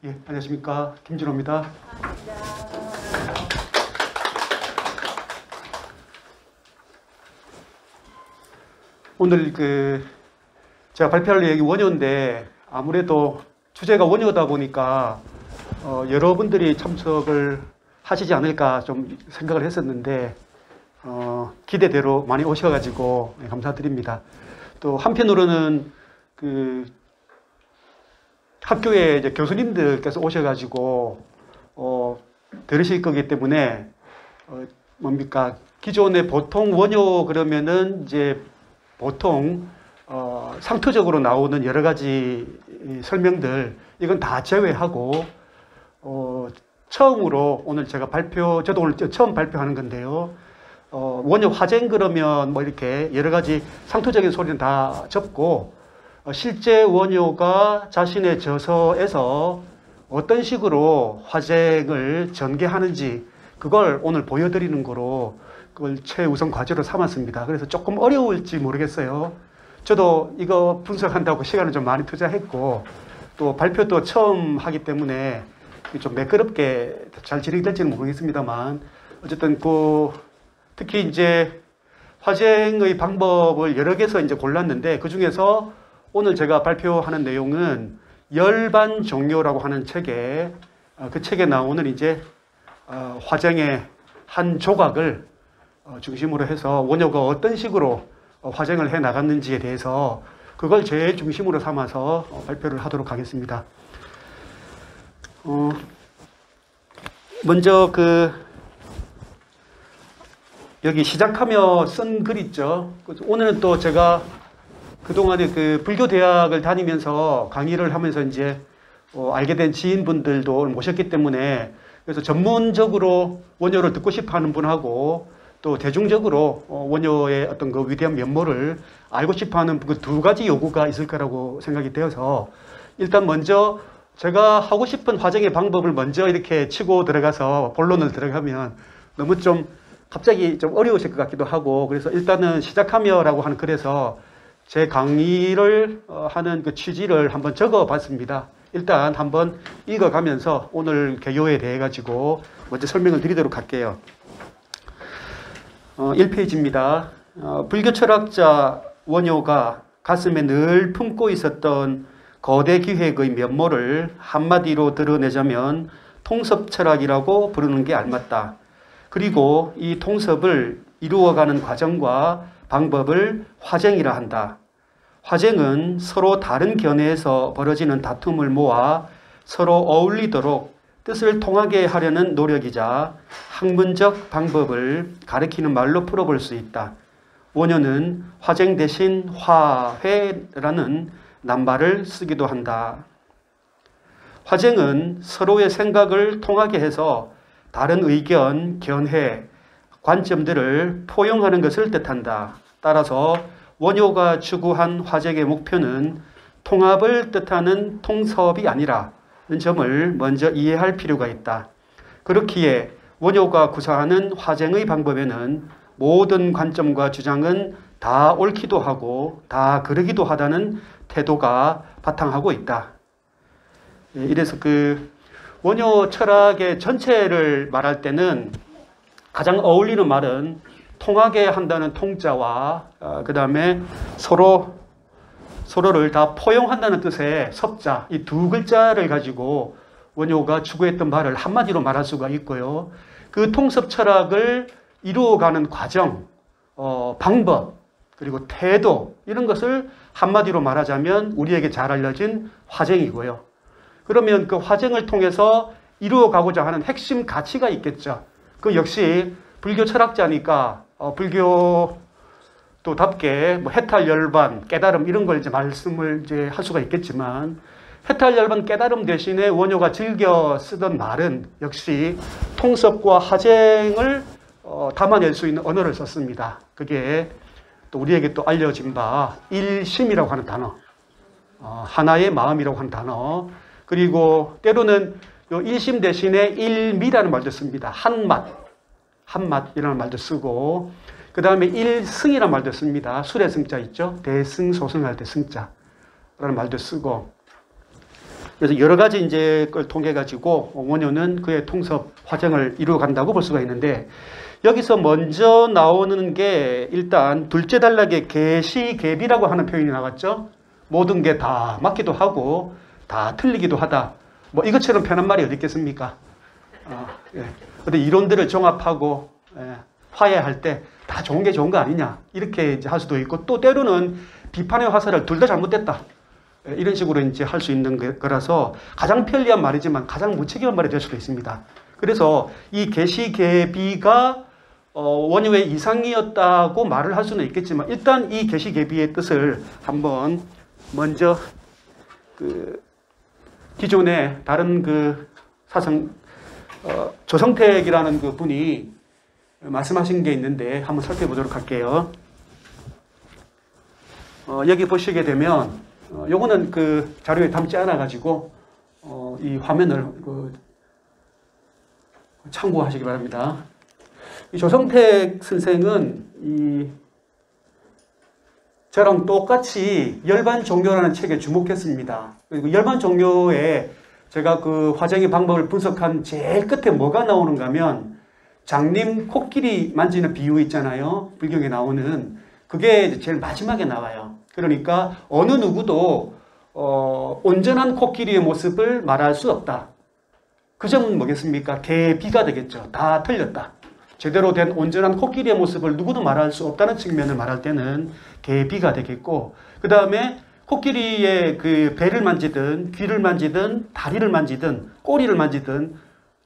예, 안녕하십니까. 김진호입니다. 오늘 제가 발표할 얘기 원효인데 아무래도 주제가 원효다 보니까 여러분들이 참석을 하시지 않을까 좀 생각을 했었는데 기대대로 많이 오셔가지고 감사드립니다. 또 한편으로는 학교에 이제 교수님들께서 오셔가지고 들으실 거기 때문에 기존에 보통 원효 그러면은 이제 보통 상투적으로 나오는 여러 가지 설명들 이건 다 제외하고 처음으로 오늘 제가 저도 오늘 처음 발표하는 건데요. 원효 화쟁 그러면 뭐 이렇게 여러 가지 상투적인 소리는 다 접고 실제 원효가 자신의 저서에서 어떤 식으로 화쟁을 전개하는지 그걸 오늘 보여드리는 거로 그걸 최우선 과제로 삼았습니다. 그래서 조금 어려울지 모르겠어요. 저도 이거 분석한다고 시간을 좀 많이 투자했고 또 발표도 처음 하기 때문에 좀 매끄럽게 잘 진행될지는 모르겠습니다만 어쨌든 특히 이제 화쟁의 방법을 여러 개서 이제 골랐는데 그 중에서 오늘 제가 발표하는 내용은 열반 종료라고 하는 책에 그 책에 나오는 이제 화쟁의 한 조각을 중심으로 해서 원효가 어떤 식으로 화쟁을 해 나갔는지에 대해서 그걸 제일 중심으로 삼아서 발표를 하도록 하겠습니다. 먼저 여기 시작하며 쓴 글 있죠. 오늘은 또 제가 그동안에 불교 대학을 다니면서 강의를 하면서 이제 알게 된 지인분들도 모셨기 때문에 그래서 전문적으로 원효를 듣고 싶어 하는 분하고 또 대중적으로 원효의 어떤 그 위대한 면모를 알고 싶어 하는 그 두 가지 요구가 있을 거라고 생각이 되어서 일단 먼저 제가 하고 싶은 화쟁의 방법을 먼저 이렇게 치고 들어가서 본론을 들어가면 너무 좀 갑자기 좀 어려우실 것 같기도 하고 그래서 일단은 시작하며라고 하는 글에서 제 강의를 하는 그 취지를 한번 적어 봤습니다. 일단 한번 읽어가면서 오늘 개요에 대해 가지고 먼저 설명을 드리도록 할게요. 1페이지입니다. 불교 철학자 원효가 가슴에 늘 품고 있었던 거대 기획의 면모를 한마디로 드러내자면 통섭철학이라고 부르는 게 알맞다. 그리고 이 통섭을 이루어가는 과정과 방법을 화쟁이라 한다. 화쟁은 서로 다른 견해에서 벌어지는 다툼을 모아 서로 어울리도록 뜻을 통하게 하려는 노력이자 학문적 방법을 가리키는 말로 풀어볼 수 있다. 원효는 화쟁 대신 화회라는 낱말을 쓰기도 한다. 화쟁은 서로의 생각을 통하게 해서 다른 의견, 견해, 관점들을 포용하는 것을 뜻한다. 따라서 원효가 추구한 화쟁의 목표는 통합을 뜻하는 통섭이 아니라는 점을 먼저 이해할 필요가 있다. 그렇기에 원효가 구사하는 화쟁의 방법에는 모든 관점과 주장은 다 옳기도 하고 다 그러기도 하다는 태도가 바탕하고 있다. 이래서 원효 철학의 전체를 말할 때는 가장 어울리는 말은 통하게 한다는 통자와 그 다음에 서로를 다 포용한다는 뜻의 섭자 이 두 글자를 가지고 원효가 추구했던 바를 한마디로 말할 수가 있고요. 그 통섭 철학을 이루어가는 과정, 방법 그리고 태도 이런 것을 한마디로 말하자면 우리에게 잘 알려진 화쟁이고요. 그러면 그 화쟁을 통해서 이루어가고자 하는 핵심 가치가 있겠죠. 그 역시 불교 철학자니까 불교도답게 해탈 열반 깨달음 이런 걸 이제 말씀을 이제 할 수가 있겠지만 해탈 열반 깨달음 대신에 원효가 즐겨 쓰던 말은 역시 통섭과 화쟁을 담아낼 수 있는 언어를 썼습니다. 그게 또 우리에게 또 알려진 바 일심이라고 하는 단어, 하나의 마음이라고 하는 단어, 그리고 때로는 요 일심 대신에 일미라는 말도 씁니다. 한맛이라는 말도 쓰고, 그 다음에 일승이라는 말도 씁니다. 술의 승자 있죠? 대승, 소승할 때 승자라는 말도 쓰고, 그래서 여러 가지 이제 걸 통해 가지고 원효는 그의 통섭 화정을 이루어간다고 볼 수가 있는데, 여기서 먼저 나오는 게 일단 둘째 단락에 계시계비라고 하는 표현이 나왔죠. 모든 게 다 맞기도 하고 다 틀리기도 하다. 뭐 이것처럼 편한 말이 어디 있겠습니까? 예. 근데 이론들을 종합하고 화해할 때 다 좋은 게 좋은 거 아니냐 이렇게 이제 할 수도 있고, 또 때로는 비판의 화살을 둘 다 잘못됐다 이런 식으로 이제 할 수 있는 거라서 가장 편리한 말이지만 가장 무책임한 말이 될 수도 있습니다. 그래서 이 계시계비가 원효의 이상이었다고 말을 할 수는 있겠지만, 일단 이 계시계비의 뜻을 한번 먼저 기존에 다른 사성 조성택이라는 분이 말씀하신 게 있는데 한번 살펴보도록 할게요. 여기 보시게 되면 요거는 자료에 담지 않아 가지고 이 화면을 참고하시기 바랍니다. 이 조성택 선생은 저랑 똑같이 열반종교라는 책에 주목했습니다. 그리고 열반종교에 제가 화정의 방법을 분석한 제일 끝에 뭐가 나오는가 하면, 장님 코끼리 만지는 비유 있잖아요. 불경에 나오는. 그게 제일 마지막에 나와요. 그러니까 어느 누구도 온전한 코끼리의 모습을 말할 수 없다. 그 점은 뭐겠습니까? 계비가 되겠죠. 다 틀렸다. 제대로 된 온전한 코끼리의 모습을 누구도 말할 수 없다는 측면을 말할 때는 계비가 되겠고, 그 다음에 코끼리의 배를 만지든 귀를 만지든 다리를 만지든 꼬리를 만지든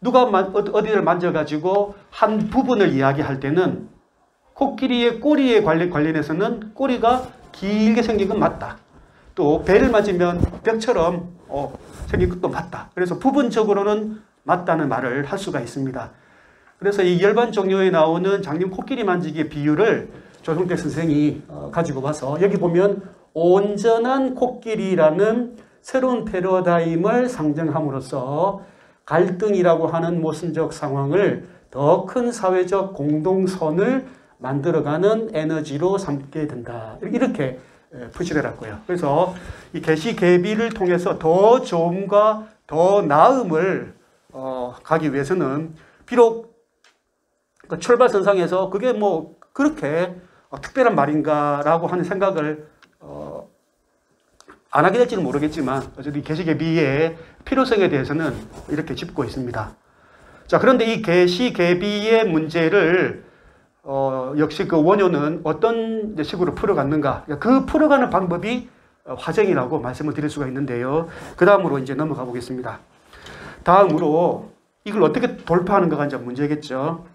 누가 어디를 만져가지고 한 부분을 이야기할 때는 코끼리의 꼬리에 관련해서는 꼬리가 길게 생긴 건 맞다. 또 배를 맞으면 벽처럼 생긴 것도 맞다. 그래서 부분적으로는 맞다는 말을 할 수가 있습니다. 그래서 이 열반종교에 나오는 장님 코끼리 만지기의 비유를 조성택 선생이 가지고 와서, 여기 보면 온전한 코끼리라는 새로운 패러다임을 상정함으로써 갈등이라고 하는 모순적 상황을 더 큰 사회적 공동선을 만들어가는 에너지로 삼게 된다. 이렇게 표시를 해놨고요. 그래서 이 계시계비를 통해서 더 좋음과 더 나음을 가기 위해서는, 비록 출발선상에서 그게 뭐 그렇게 특별한 말인가라고 하는 생각을 안 하게 될지는 모르겠지만, 어쨌든 계시계비의 필요성에 대해서는 이렇게 짚고 있습니다. 자, 그런데 이 계시계비의 문제를 역시 원효는 어떤 식으로 풀어갔는가, 그 풀어가는 방법이 화정이라고 말씀을 드릴 수가 있는데요. 그 다음으로 이제 넘어가 보겠습니다. 다음으로 이걸 어떻게 돌파하는가가 이제 문제겠죠.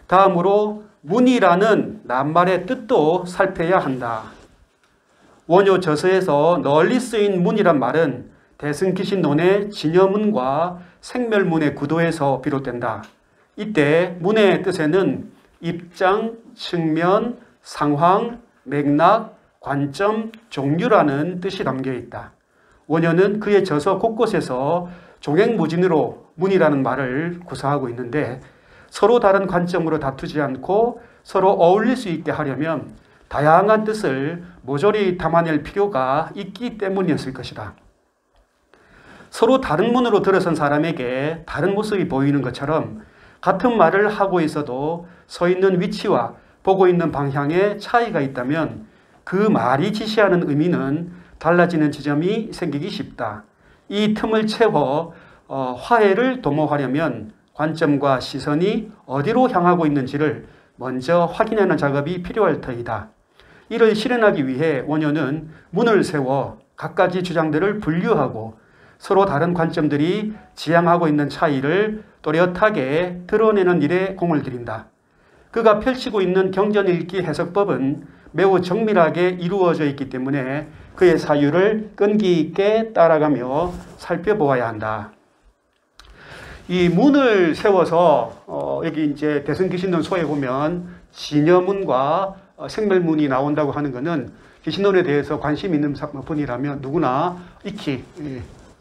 다음으로 문이라는 낱말의 뜻도 살펴야 한다. 원효 저서에서 널리 쓰인 문이란 말은 대승기신론의 진여문과 생멸문의 구도에서 비롯된다. 이때 문의 뜻에는 입장, 측면, 상황, 맥락, 관점, 종류라는 뜻이 담겨 있다. 원효는 그의 저서 곳곳에서 종횡무진으로 문이라는 말을 구사하고 있는데, 서로 다른 관점으로 다투지 않고 서로 어울릴 수 있게 하려면 다양한 뜻을 모조리 담아낼 필요가 있기 때문이었을 것이다. 서로 다른 문으로 들어선 사람에게 다른 모습이 보이는 것처럼 같은 말을 하고 있어도 서 있는 위치와 보고 있는 방향에 차이가 있다면 그 말이 지시하는 의미는 달라지는 지점이 생기기 쉽다. 이 틈을 채워 화해를 도모하려면 관점과 시선이 어디로 향하고 있는지를 먼저 확인하는 작업이 필요할 터이다. 이를 실현하기 위해 원효는 문을 세워 갖가지 주장들을 분류하고 서로 다른 관점들이 지향하고 있는 차이를 또렷하게 드러내는 일에 공을 들인다. 그가 펼치고 있는 경전읽기 해석법은 매우 정밀하게 이루어져 있기 때문에 그의 사유를 끈기 있게 따라가며 살펴보아야 한다. 이 문을 세워서 여기 이제 대승기신론 소에 보면 진여문과 생멸문이 나온다고 하는 것은 기신론에 대해서 관심 있는 분이라면 누구나 익히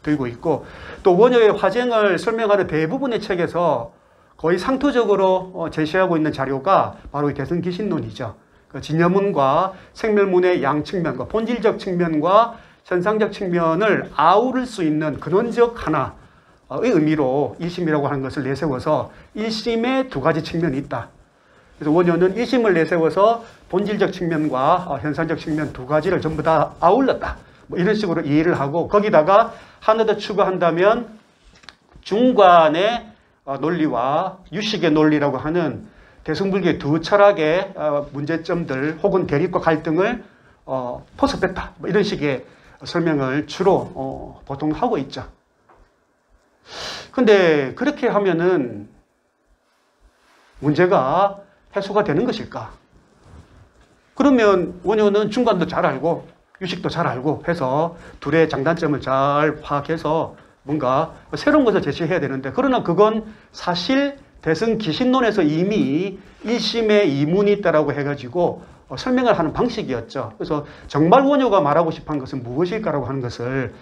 들고 있고, 또 원효의 화쟁을 설명하는 대부분의 책에서 거의 상투적으로 제시하고 있는 자료가 바로 이 대승기신론이죠. 진여문과 생멸문의 양측면과 본질적 측면과 현상적 측면을 아우를 수 있는 근원적 하나의 의미로 1심이라고 하는 것을 내세워서 1심에 두 가지 측면이 있다. 그래서 원효는 1심을 내세워서 본질적 측면과 현상적 측면 두 가지를 전부 다 아울렀다. 뭐 이런 식으로 이해를 하고 거기다가 하나 더 추가한다면 중관의 논리와 유식의 논리라고 하는 대승불교의 두 철학의 문제점들 혹은 대립과 갈등을 포섭했다. 뭐 이런 식의 설명을 주로 보통 하고 있죠. 근데 그렇게 하면은 문제가 해소가 되는 것일까? 그러면 원효는 중관도 잘 알고 유식도 잘 알고 해서 둘의 장단점을 잘 파악해서 뭔가 새로운 것을 제시해야 되는데 그러나 그건 사실 대승기신론에서 이미 1심에 이문이 있다라고 해가지고 설명을 하는 방식이었죠. 그래서 정말 원효가 말하고 싶은 것은 무엇일까라고 하는 것을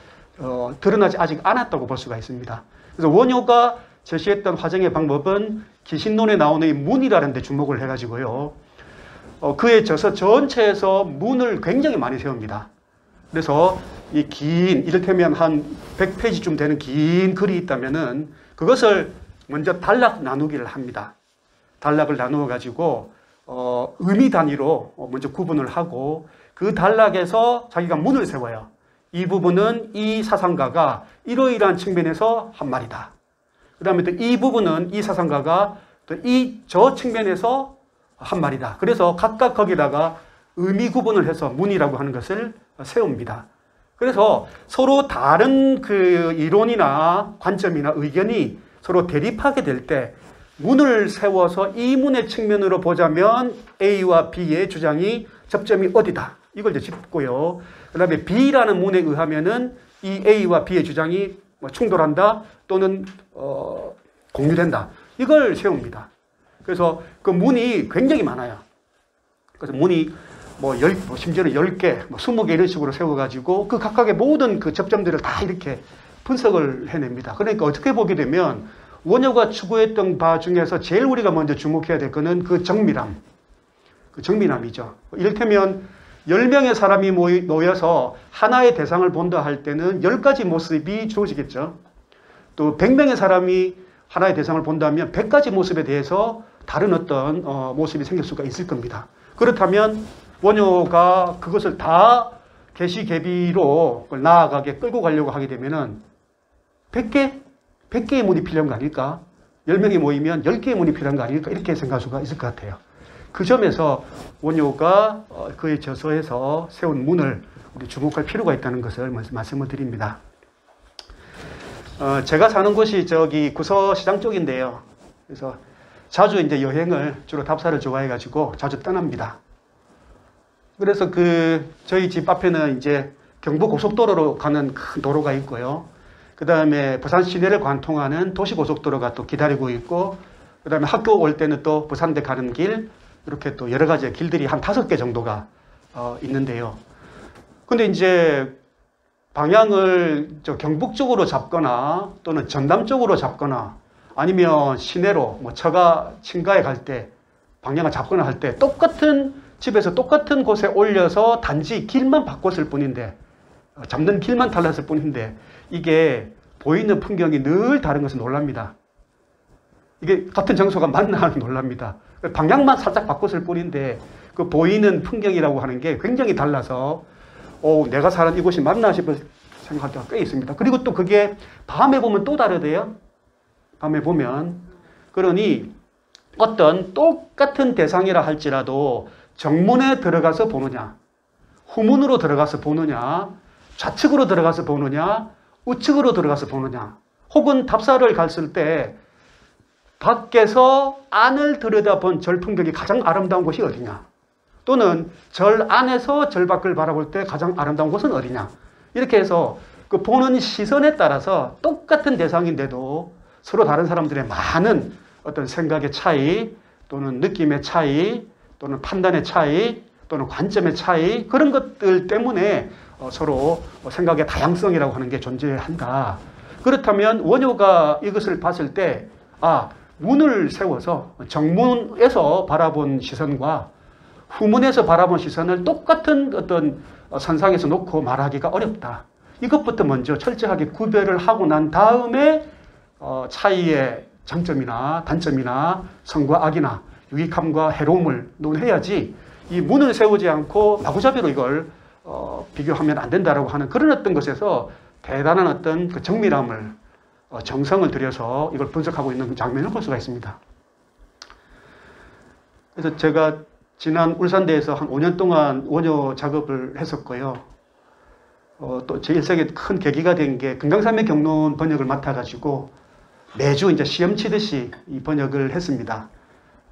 드러나지 아직 않았다고 볼 수가 있습니다. 그래서 원효가 제시했던 화정의 방법은 기신론에 나오는 이 문이라는 데 주목을 해가지고요. 그의 저서 전체에서 문을 굉장히 많이 세웁니다. 그래서 이 긴, 이를테면 한 100페이지쯤 되는 긴 글이 있다면은 그것을 먼저 단락 나누기를 합니다. 단락을 나누어 가지고 의미 단위로 먼저 구분을 하고 그 단락에서 자기가 문을 세워요. 이 부분은 이 사상가가 이러이러한 측면에서 한 말이다. 그 다음에 또 이 부분은 이 사상가가 또 저 측면에서 한 말이다. 그래서 각각 거기다가 의미 구분을 해서 문이라고 하는 것을 세웁니다. 그래서 서로 다른 그 이론이나 관점이나 의견이 서로 대립하게 될 때 문을 세워서 이 문의 측면으로 보자면 A와 B의 주장이 접점이 어디다. 이걸 이제 짚고요. 그 다음에 B라는 문에 의하면은 이 A와 B의 주장이 충돌한다 또는 공유된다. 이걸 세웁니다. 그래서 그 문이 굉장히 많아요. 그래서 문이 심지어는 10개, 20개 이런 식으로 세워가지고 그 각각의 모든 그 접점들을 다 이렇게 분석을 해냅니다. 그러니까 어떻게 보게 되면 원효가 추구했던 바 중에서 제일 우리가 먼저 주목해야 될 거는 그 정밀함. 그 정밀함이죠. 이를테면 10명의 사람이 모여서 하나의 대상을 본다 할 때는 10가지 모습이 주어지겠죠. 또 100명의 사람이 하나의 대상을 본다면 100가지 모습에 대해서 다른 어떤 모습이 생길 수가 있을 겁니다. 그렇다면 원효가 그것을 다 개시개비로 나아가게 끌고 가려고 하게 되면은 100개의 문이 필요한 거 아닐까? 10명이 모이면 10개의 문이 필요한 거 아닐까? 이렇게 생각할 수가 있을 것 같아요. 그 점에서 원효가 그의 저서에서 세운 문을 우리 주목할 필요가 있다는 것을 말씀을 드립니다. 제가 사는 곳이 저기 구서시장 쪽인데요. 그래서 자주 이제 여행을 주로 답사를 좋아해가지고 자주 떠납니다. 그래서 저희 집 앞에는 이제 경부 고속도로로 가는 큰 도로가 있고요. 그 다음에 부산 시내를 관통하는 도시고속도로가 또 기다리고 있고, 그 다음에 학교 올 때는 또 부산대 가는 길, 이렇게 또 여러 가지 길들이 한 5개 정도가 있는데요. 근데 이제 방향을 경북 쪽으로 잡거나 또는 전남 쪽으로 잡거나 아니면 시내로 처가 친가에 갈 때 방향을 잡거나 할 때 똑같은 집에서 똑같은 곳에 올려서 단지 길만 바꿨을 뿐인데, 잡는 길만 달랐을 뿐인데 이게 보이는 풍경이 늘 다른 것은 놀랍니다. 이게 같은 장소가 맞나 하는 놀랍니다. 방향만 살짝 바꿨을 뿐인데 그 보이는 풍경이라고 하는 게 굉장히 달라서 내가 사는 이곳이 맞나 싶어 생각할 때가 꽤 있습니다. 그리고 또 그게 밤에 보면 또 다르대요. 밤에 보면. 그러니 어떤 똑같은 대상이라 할지라도 정문에 들어가서 보느냐, 후문으로 들어가서 보느냐, 좌측으로 들어가서 보느냐, 우측으로 들어가서 보느냐, 혹은 답사를 갔을 때 밖에서 안을 들여다본 절 풍경이 가장 아름다운 곳이 어디냐, 또는 절 안에서 절 밖을 바라볼 때 가장 아름다운 곳은 어디냐, 이렇게 해서 그 보는 시선에 따라서 똑같은 대상인데도 서로 다른 사람들의 많은 어떤 생각의 차이 또는 느낌의 차이 또는 판단의 차이 또는 관점의 차이, 그런 것들 때문에 서로 생각의 다양성이라고 하는 게 존재한다. 그렇다면 원효가 이것을 봤을 때 문을 세워서 정문에서 바라본 시선과 후문에서 바라본 시선을 똑같은 어떤 선상에서 놓고 말하기가 어렵다. 이것부터 먼저 철저하게 구별을 하고 난 다음에 차이의 장점이나 단점이나 선과 악이나 유익함과 해로움을 논해야지 이 문을 세우지 않고 마구잡이로 이걸 비교하면 안 된다라고 하는 그런 어떤 것에서 대단한 어떤 그 정밀함을 정성을 들여서 이걸 분석하고 있는 장면을 볼 수가 있습니다. 그래서 제가 지난 울산대에서 한 5년 동안 원효 작업을 했었고요. 또 제 일생에 큰 계기가 된 게 금강산맥 경론 번역을 맡아가지고 매주 이제 시험 치듯이 이 번역을 했습니다.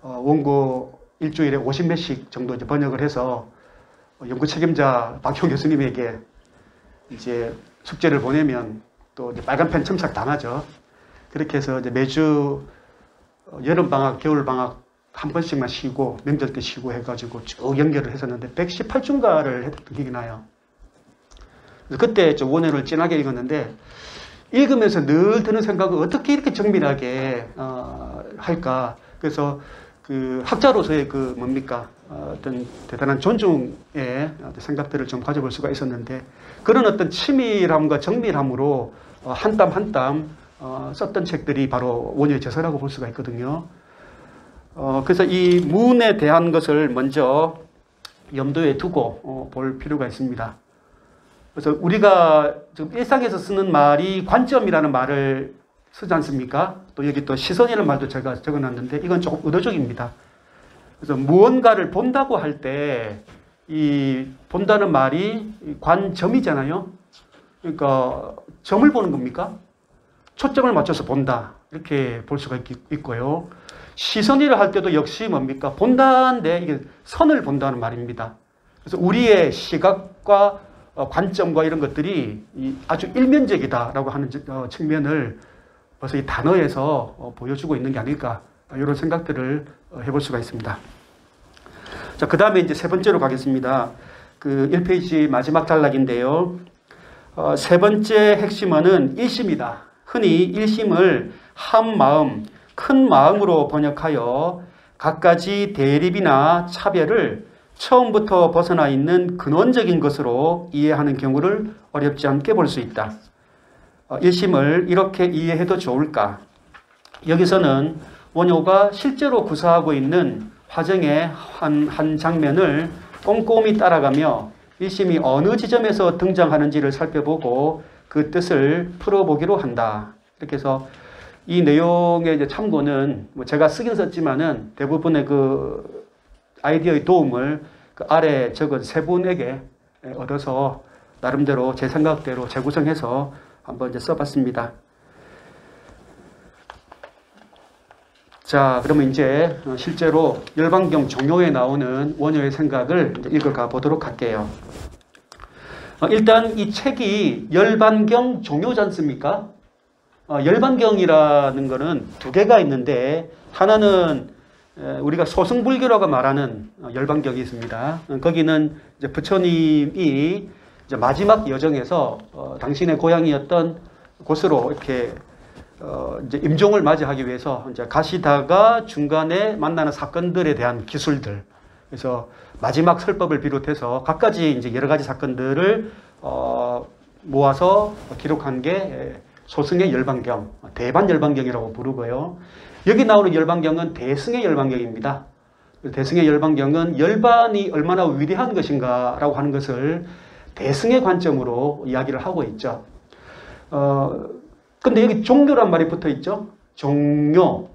원고 일주일에 50매씩 정도 이제 번역을 해서 연구 책임자 박형 교수님에게 이제 숙제를 보내면 또 이제 빨간 펜 첨삭 당하죠. 그렇게 해서 이제 매주 여름 방학, 겨울 방학 한 번씩만 쉬고 명절 때 쉬고 해가지고 쭉 연결을 했었는데 118중가를 했던 기억이 나요. 그래서 그때 좀 원효를 진하게 읽었는데 읽으면서 늘 드는 생각은 어떻게 이렇게 정밀하게 할까. 그래서 그 학자로서의 그 뭡니까 어떤 대단한 존중의 생각들을 좀 가져볼 수가 있었는데 그런 어떤 치밀함과 정밀함으로 한 땀 한 땀 썼던 책들이 바로 원효의 저서라고 볼 수가 있거든요. 그래서 이 문에 대한 것을 먼저 염두에 두고 볼 필요가 있습니다. 그래서 우리가 지금 일상에서 쓰는 말이 관점이라는 말을 쓰지 않습니까? 또 여기 또 시선이라는 말도 제가 적어놨는데 이건 조금 의도적입니다. 그래서 무언가를 본다고 할 때 이 본다는 말이 관점이잖아요. 그러니까 점을 보는 겁니까? 초점을 맞춰서 본다. 이렇게 볼 수가 있고요. 시선이라 할 때도 역시 뭡니까? 본다인데 이게 선을 본다는 말입니다. 그래서 우리의 시각과 관점과 이런 것들이 아주 일면적이다라고 하는 측면을 벌써 이 단어에서 보여주고 있는 게 아닐까 이런 생각들을 해볼 수가 있습니다. 자, 그 다음에 이제 세 번째로 가겠습니다. 그 1페이지 마지막 단락인데요. 세 번째 핵심어는 일심이다. 흔히 일심을 한 마음, 큰 마음으로 번역하여 갖가지 대립이나 차별을 처음부터 벗어나 있는 근원적인 것으로 이해하는 경우를 어렵지 않게 볼 수 있다. 일심을 이렇게 이해해도 좋을까? 여기서는 원효가 실제로 구사하고 있는 화정의 한 장면을 꼼꼼히 따라가며 일심이 어느 지점에서 등장하는지를 살펴보고 그 뜻을 풀어보기로 한다. 이렇게 해서 이 내용의 이제 참고는 뭐 제가 쓰긴 썼지만은 대부분의 그 아이디어의 도움을 그 아래 적은 세 분에게 얻어서 나름대로 제 생각대로 재구성해서 한번 이제 써봤습니다. 자, 그러면 이제 실제로 열반경 종요에 나오는 원효의 생각을 이제 읽어가 보도록 할게요. 일단 이 책이 열반경 종요지 않습니까? 열반경이라는 거는 두 개가 있는데 하나는 우리가 소승불교라고 말하는 열반경이 있습니다. 거기는 이제 부처님이 이제 마지막 여정에서 당신의 고향이었던 곳으로 이렇게 이제 임종을 맞이하기 위해서 이제 가시다가 중간에 만나는 사건들에 대한 기술들, 그래서 마지막 설법을 비롯해서 갖가지 이제 여러 가지 사건들을 모아서 기록한 게 소승의 열반경, 대반 열반경이라고 부르고요. 여기 나오는 열반경은 대승의 열반경입니다. 대승의 열반경은 열반이 얼마나 위대한 것인가라고 하는 것을 대승의 관점으로 이야기를 하고 있죠. 근데 여기 종교란 말이 붙어 있죠. 종료란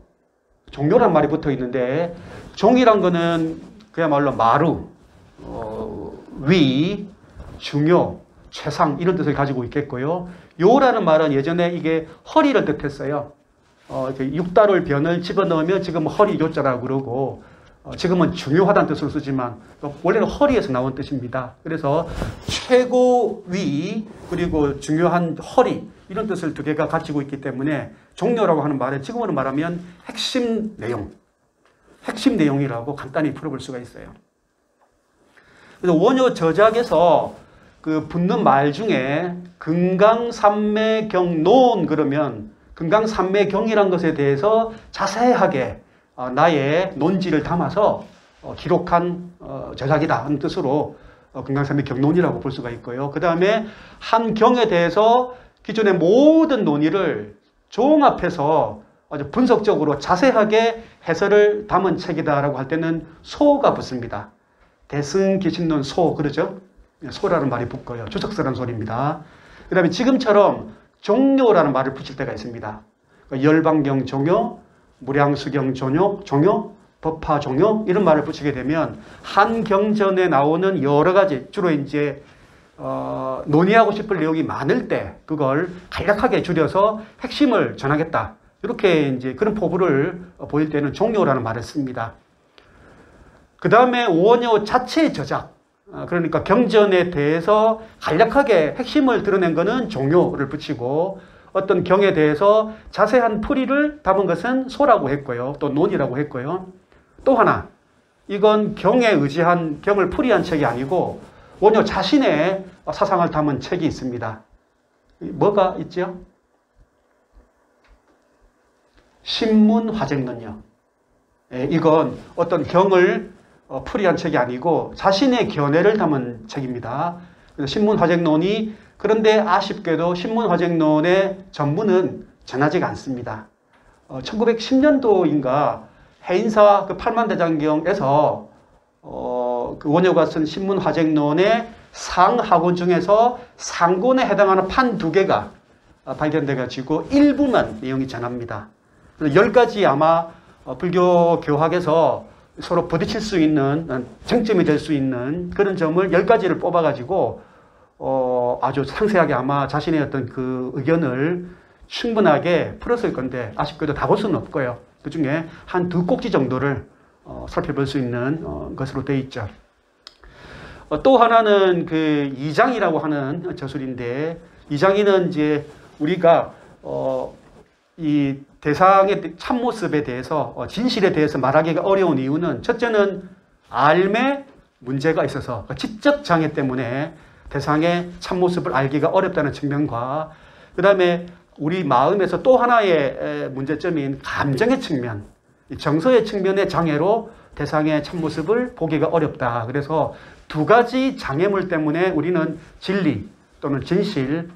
말이 붙어 있는데 종이란 거는 그야말로 마루, 위, 중요, 최상 이런 뜻을 가지고 있겠고요. 요라는 말은 예전에 이게 허리를 뜻했어요. 육다를 변을 집어넣으면 지금 허리 요자라고 그러고 지금은 중요하다는 뜻으로 쓰지만 원래는 허리에서 나온 뜻입니다. 그래서 최고 위 그리고 중요한 허리 이런 뜻을 두 개가 가지고 있기 때문에 종료라고 하는 말에 지금으로 말하면 핵심 내용이라고 간단히 풀어볼 수가 있어요. 그래서 원효 저작에서 그 붙는 말 중에 금강산매경론 그러면 금강산매경이란 것에 대해서 자세하게 나의 논지를 담아서 기록한 저작이다 하는 뜻으로 금강산맥 경론이라고 볼 수가 있고요. 그 다음에 한 경에 대해서 기존의 모든 논의를 종합해서 아주 분석적으로 자세하게 해설을 담은 책이다라고 할 때는 소가 붙습니다. 대승기신론 소, 그러죠? 소라는 말이 붙고요. 주석스라는 소리입니다. 그 다음에 지금처럼 종료라는 말을 붙일 때가 있습니다. 열반경 종료, 무량수경 종료, 법화 종료 이런 말을 붙이게 되면 한 경전에 나오는 여러 가지 주로 이제 논의하고 싶을 내용이 많을 때 그걸 간략하게 줄여서 핵심을 전하겠다. 이렇게 이제 그런 포부를 보일 때는 종료라는 말을 씁니다. 그 다음에 원효 자체의 저작, 그러니까 경전에 대해서 간략하게 핵심을 드러낸 것은 종료를 붙이고 어떤 경에 대해서 자세한 풀이를 담은 것은 소라고 했고요. 또 논이라고 했고요. 또 하나, 이건 경에 의지한 경을 풀이한 책이 아니고 원효 자신의 사상을 담은 책이 있습니다. 뭐가 있죠? 신문화쟁론요. 이건 어떤 경을 풀이한 책이 아니고 자신의 견해를 담은 책입니다. 그래서 신문화쟁론이 그런데 아쉽게도 신문화쟁론의 전문은 전하지가 않습니다. 1910년도인가 해인사 그 팔만대장경에서 그 원효가 쓴 신문화쟁론의 상하권 중에서 상권에 해당하는 판 2개가 발견돼 가지고 일부만 내용이 전합니다. 10가지 아마 불교 교학에서 서로 부딪힐 수 있는 쟁점이 될 수 있는 그런 점을 10가지를 뽑아가지고 아주 상세하게 아마 자신의 어떤 그 의견을 충분하게 풀었을 건데 아쉽게도 다 볼 수는 없고요. 그 중에 한 2꼭지 정도를 살펴볼 수 있는 것으로 되어 있죠. 또 하나는 그 이장이라고 하는 저술인데 이장이는 이제 우리가 이 대상의 참모습에 대해서 진실에 대해서 말하기가 어려운 이유는 첫째는 알매 문제가 있어서 지적 장애 때문에 대상의 참모습을 알기가 어렵다는 측면과 그 다음에 우리 마음에서 또 하나의 문제점인 감정의 측면, 정서의 측면의 장애로 대상의 참모습을 보기가 어렵다. 그래서 2가지 장애물 때문에 우리는 진리 또는 진실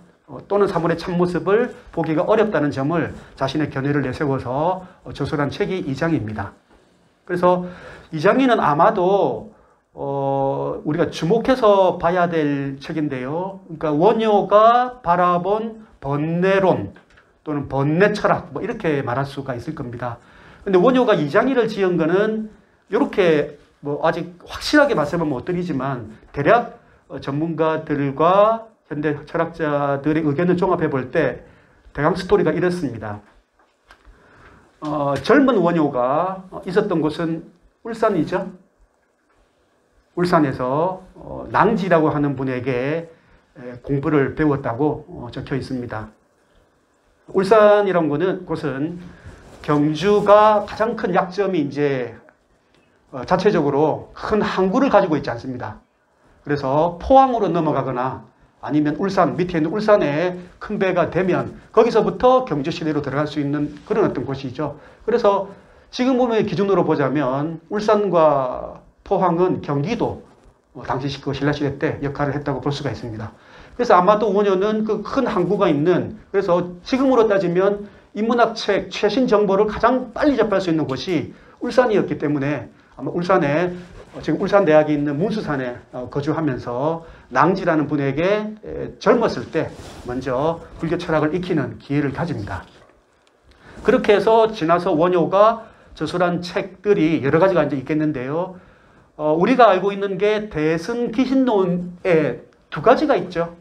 또는 사물의 참모습을 보기가 어렵다는 점을 자신의 견해를 내세워서 저술한 책이 이장입니다. 그래서 이장이는 아마도 우리가 주목해서 봐야 될 책인데요. 그러니까 원효가 바라본 번뇌론 또는 번뇌 철학 뭐 이렇게 말할 수가 있을 겁니다. 근데 원효가 이장이를 지은 거는 이렇게 뭐 아직 확실하게 말씀은 못 드리지만 대략 전문가들과 현대 철학자들의 의견을 종합해 볼 때 대강 스토리가 이렇습니다. 젊은 원효가 있었던 곳은 울산이죠. 울산에서 낭지라고 하는 분에게 공부를 배웠다고 적혀 있습니다. 울산이라는 곳은 경주가 가장 큰 약점이 이제 자체적으로 큰 항구를 가지고 있지 않습니다. 그래서 포항으로 넘어가거나 아니면 울산, 밑에 있는 울산에 큰 배가 되면 거기서부터 경주 시내로 들어갈 수 있는 그런 어떤 곳이죠. 그래서 지금 보면 기준으로 보자면 울산과 포항은 경기도 당시 그 신라시대 때 역할을 했다고 볼 수가 있습니다. 그래서 아마도 원효는 그 큰 항구가 있는, 그래서 지금으로 따지면 인문학책 최신 정보를 가장 빨리 접할 수 있는 곳이 울산이었기 때문에 아마 울산에 지금 울산대학이 있는 문수산에 거주하면서 낭지라는 분에게 젊었을 때 먼저 불교 철학을 익히는 기회를 가집니다. 그렇게 해서 지나서 원효가 저술한 책들이 여러 가지가 이제 있겠는데요. 우리가 알고 있는 게 대승기신론에 2가지가 있죠.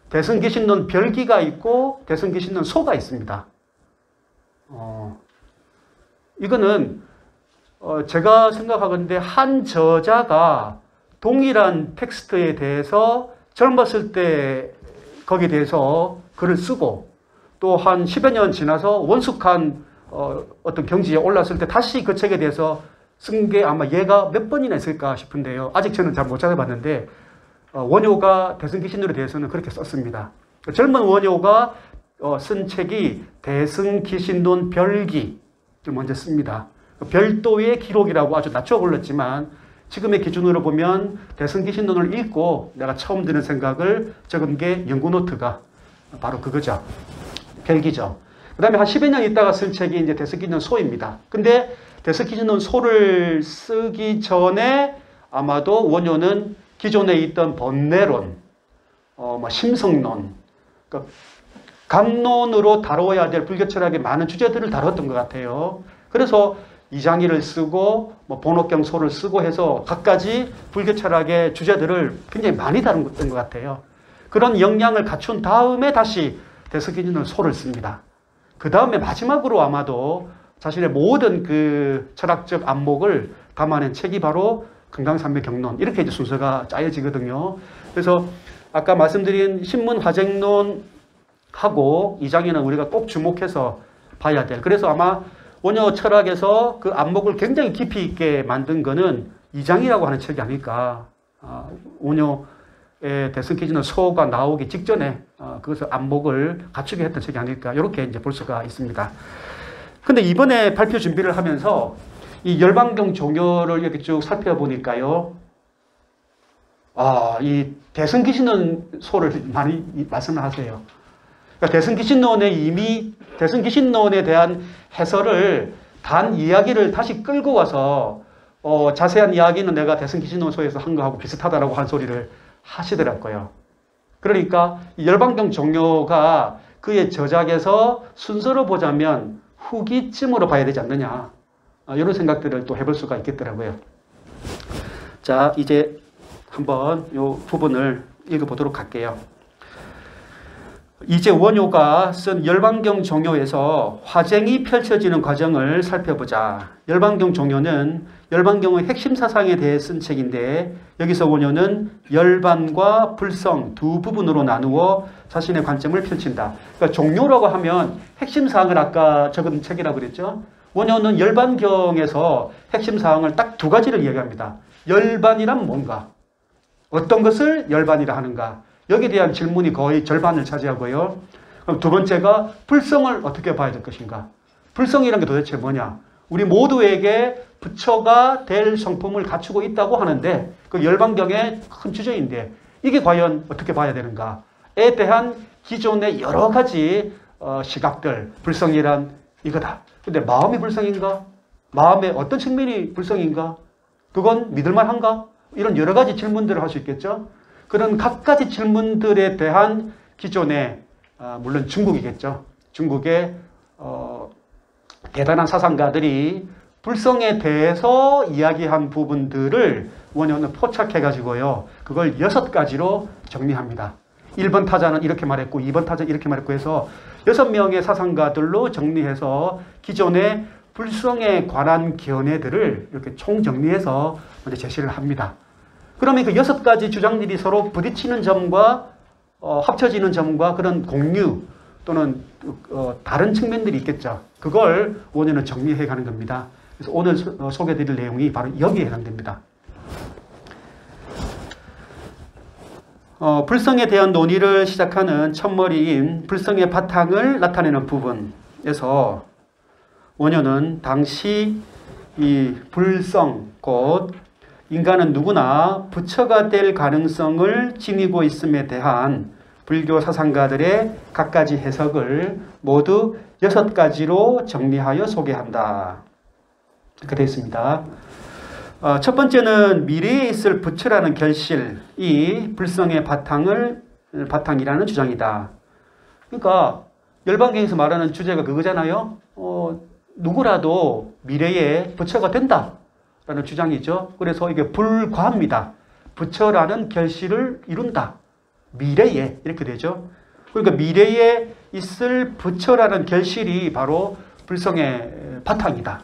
대승기신론 별기가 있고 대승기신론 소가 있습니다. 이거는 제가 생각하건대 한 저자가 동일한 텍스트에 대해서 젊었을 때 거기에 대해서 글을 쓰고 또 한 10여 년 지나서 원숙한 어떤 경지에 올랐을 때 다시 그 책에 대해서 쓴 게 아마 얘가 몇 번이나 있을까 싶은데요. 아직 저는 잘 못 찾아봤는데 원효가 대승기신론에 대해서는 그렇게 썼습니다. 젊은 원효가 쓴 책이 대승기신론 별기를 먼저 씁니다. 별도의 기록이라고 아주 낮춰 불렀지만 지금의 기준으로 보면 대승기신론을 읽고 내가 처음 드는 생각을 적은 게 연구노트가 바로 그거죠. 별기죠. 그 다음에 한 10여 년 있다가 쓴 책이 이제 대승기신론 소입니다. 근데 대승기신론 소를 쓰기 전에 아마도 원효는 기존에 있던 번뇌론, 심성론, 그러니까 강론으로 다뤄야 될 불교 철학의 많은 주제들을 다뤘던 것 같아요. 그래서 이장희를 쓰고 본옥경 소를 쓰고 해서 각가지 불교 철학의 주제들을 굉장히 많이 다룬 것 같아요. 그런 역량을 갖춘 다음에 다시 대승기신론 소를 씁니다. 그 다음에 마지막으로 아마도 자신의 모든 그 철학적 안목을 담아낸 책이 바로 금강산맥경론, 이렇게 이제 순서가 짜여지거든요. 그래서 아까 말씀드린 신문화쟁론하고 이장희는 우리가 꼭 주목해서 봐야 될, 그래서 아마 원효 철학에서 그 안목을 굉장히 깊이 있게 만든 거는 이장희라고 하는 책이 아닐까. 원효의 대승기신론 소가 나오기 직전에 그것을 안목을 갖추게 했던 책이 아닐까, 이렇게 이제 볼 수가 있습니다. 근데 이번에 발표 준비를 하면서 이 열반경 종요를 이렇게 쭉 살펴보니까요, 이 대승기신론 소를 많이 말씀을 하세요. 그러니까 대승기신론에 대한 해설을 단 이야기를 다시 끌고 와서 자세한 이야기는 내가 대승기신론 소에서 한 거하고 비슷하다라고 한 소리를 하시더라고요. 그러니까 열반경 종요가 그의 저작에서 순서로 보자면 후기쯤으로 봐야 되지 않느냐, 이런 생각들을 또 해볼 수가 있겠더라고요. 자, 이제 한번 이 부분을 읽어보도록 할게요. 이제 원효가 쓴 열반경 종요에서 화쟁이 펼쳐지는 과정을 살펴보자. 열반경 종요는 열반경의 핵심 사상에 대해 쓴 책인데, 여기서 원효는 열반과 불성 두 부분으로 나누어 자신의 관점을 펼친다. 그러니까 종요라고 하면 핵심 사항을 아까 적은 책이라고 그랬죠. 원효는 열반경에서 핵심 사항을 딱 두 가지를 이야기합니다. 열반이란 뭔가? 어떤 것을 열반이라 하는가? 여기에 대한 질문이 거의 절반을 차지하고요. 그럼 두 번째가 불성을 어떻게 봐야 될 것인가? 불성이라는 게 도대체 뭐냐? 우리 모두에게 부처가 될 성품을 갖추고 있다고 하는데, 그 열반경의 큰 주제인데 이게 과연 어떻게 봐야 되는가에 대한 기존의 여러 가지 시각들, 불성이란 이거다. 근데 마음이 불성인가? 마음의 어떤 측면이 불성인가? 그건 믿을만한가? 이런 여러 가지 질문들을 할 수 있겠죠. 그런 각가지 질문들에 대한 기존의 물론 중국이겠죠. 중국의 대단한 사상가들이 불성에 대해서 이야기한 부분들을 원효는 포착해가지고요, 그걸 6가지로 정리합니다. 1번 타자는 이렇게 말했고 2번 타자는 이렇게 말했고 해서 6명의 사상가들로 정리해서 기존의 불성에 관한 견해들을 이렇게 총정리해서 먼저 제시를 합니다. 그러면 그 6가지 주장들이 서로 부딪히는 점과 합쳐지는 점과 그런 공유 또는 다른 측면들이 있겠죠. 그걸 원효는 정리해 가는 겁니다. 그래서 오늘 소개해드릴 내용이 바로 여기에 해당됩니다. 불성에 대한 논의를 시작하는 첫머리인 불성의 바탕을 나타내는 부분에서 원효는 당시 이 불성, 곧 인간은 누구나 부처가 될 가능성을 지니고 있음에 대한 불교 사상가들의 갖가지 해석을 모두 6가지로 정리하여 소개한다. 이렇게 되어 있습니다. 첫 번째는 미래에 있을 부처라는 결실이 불성의 바탕이라는 주장이다. 그러니까 열반경에서 말하는 주제가 그거잖아요. 누구라도 미래에 부처가 된다라는 주장이죠. 그래서 이게 불과합니다. 부처라는 결실을 이룬다. 미래에 이렇게 되죠. 그러니까 미래에 있을 부처라는 결실이 바로 불성의 바탕이다.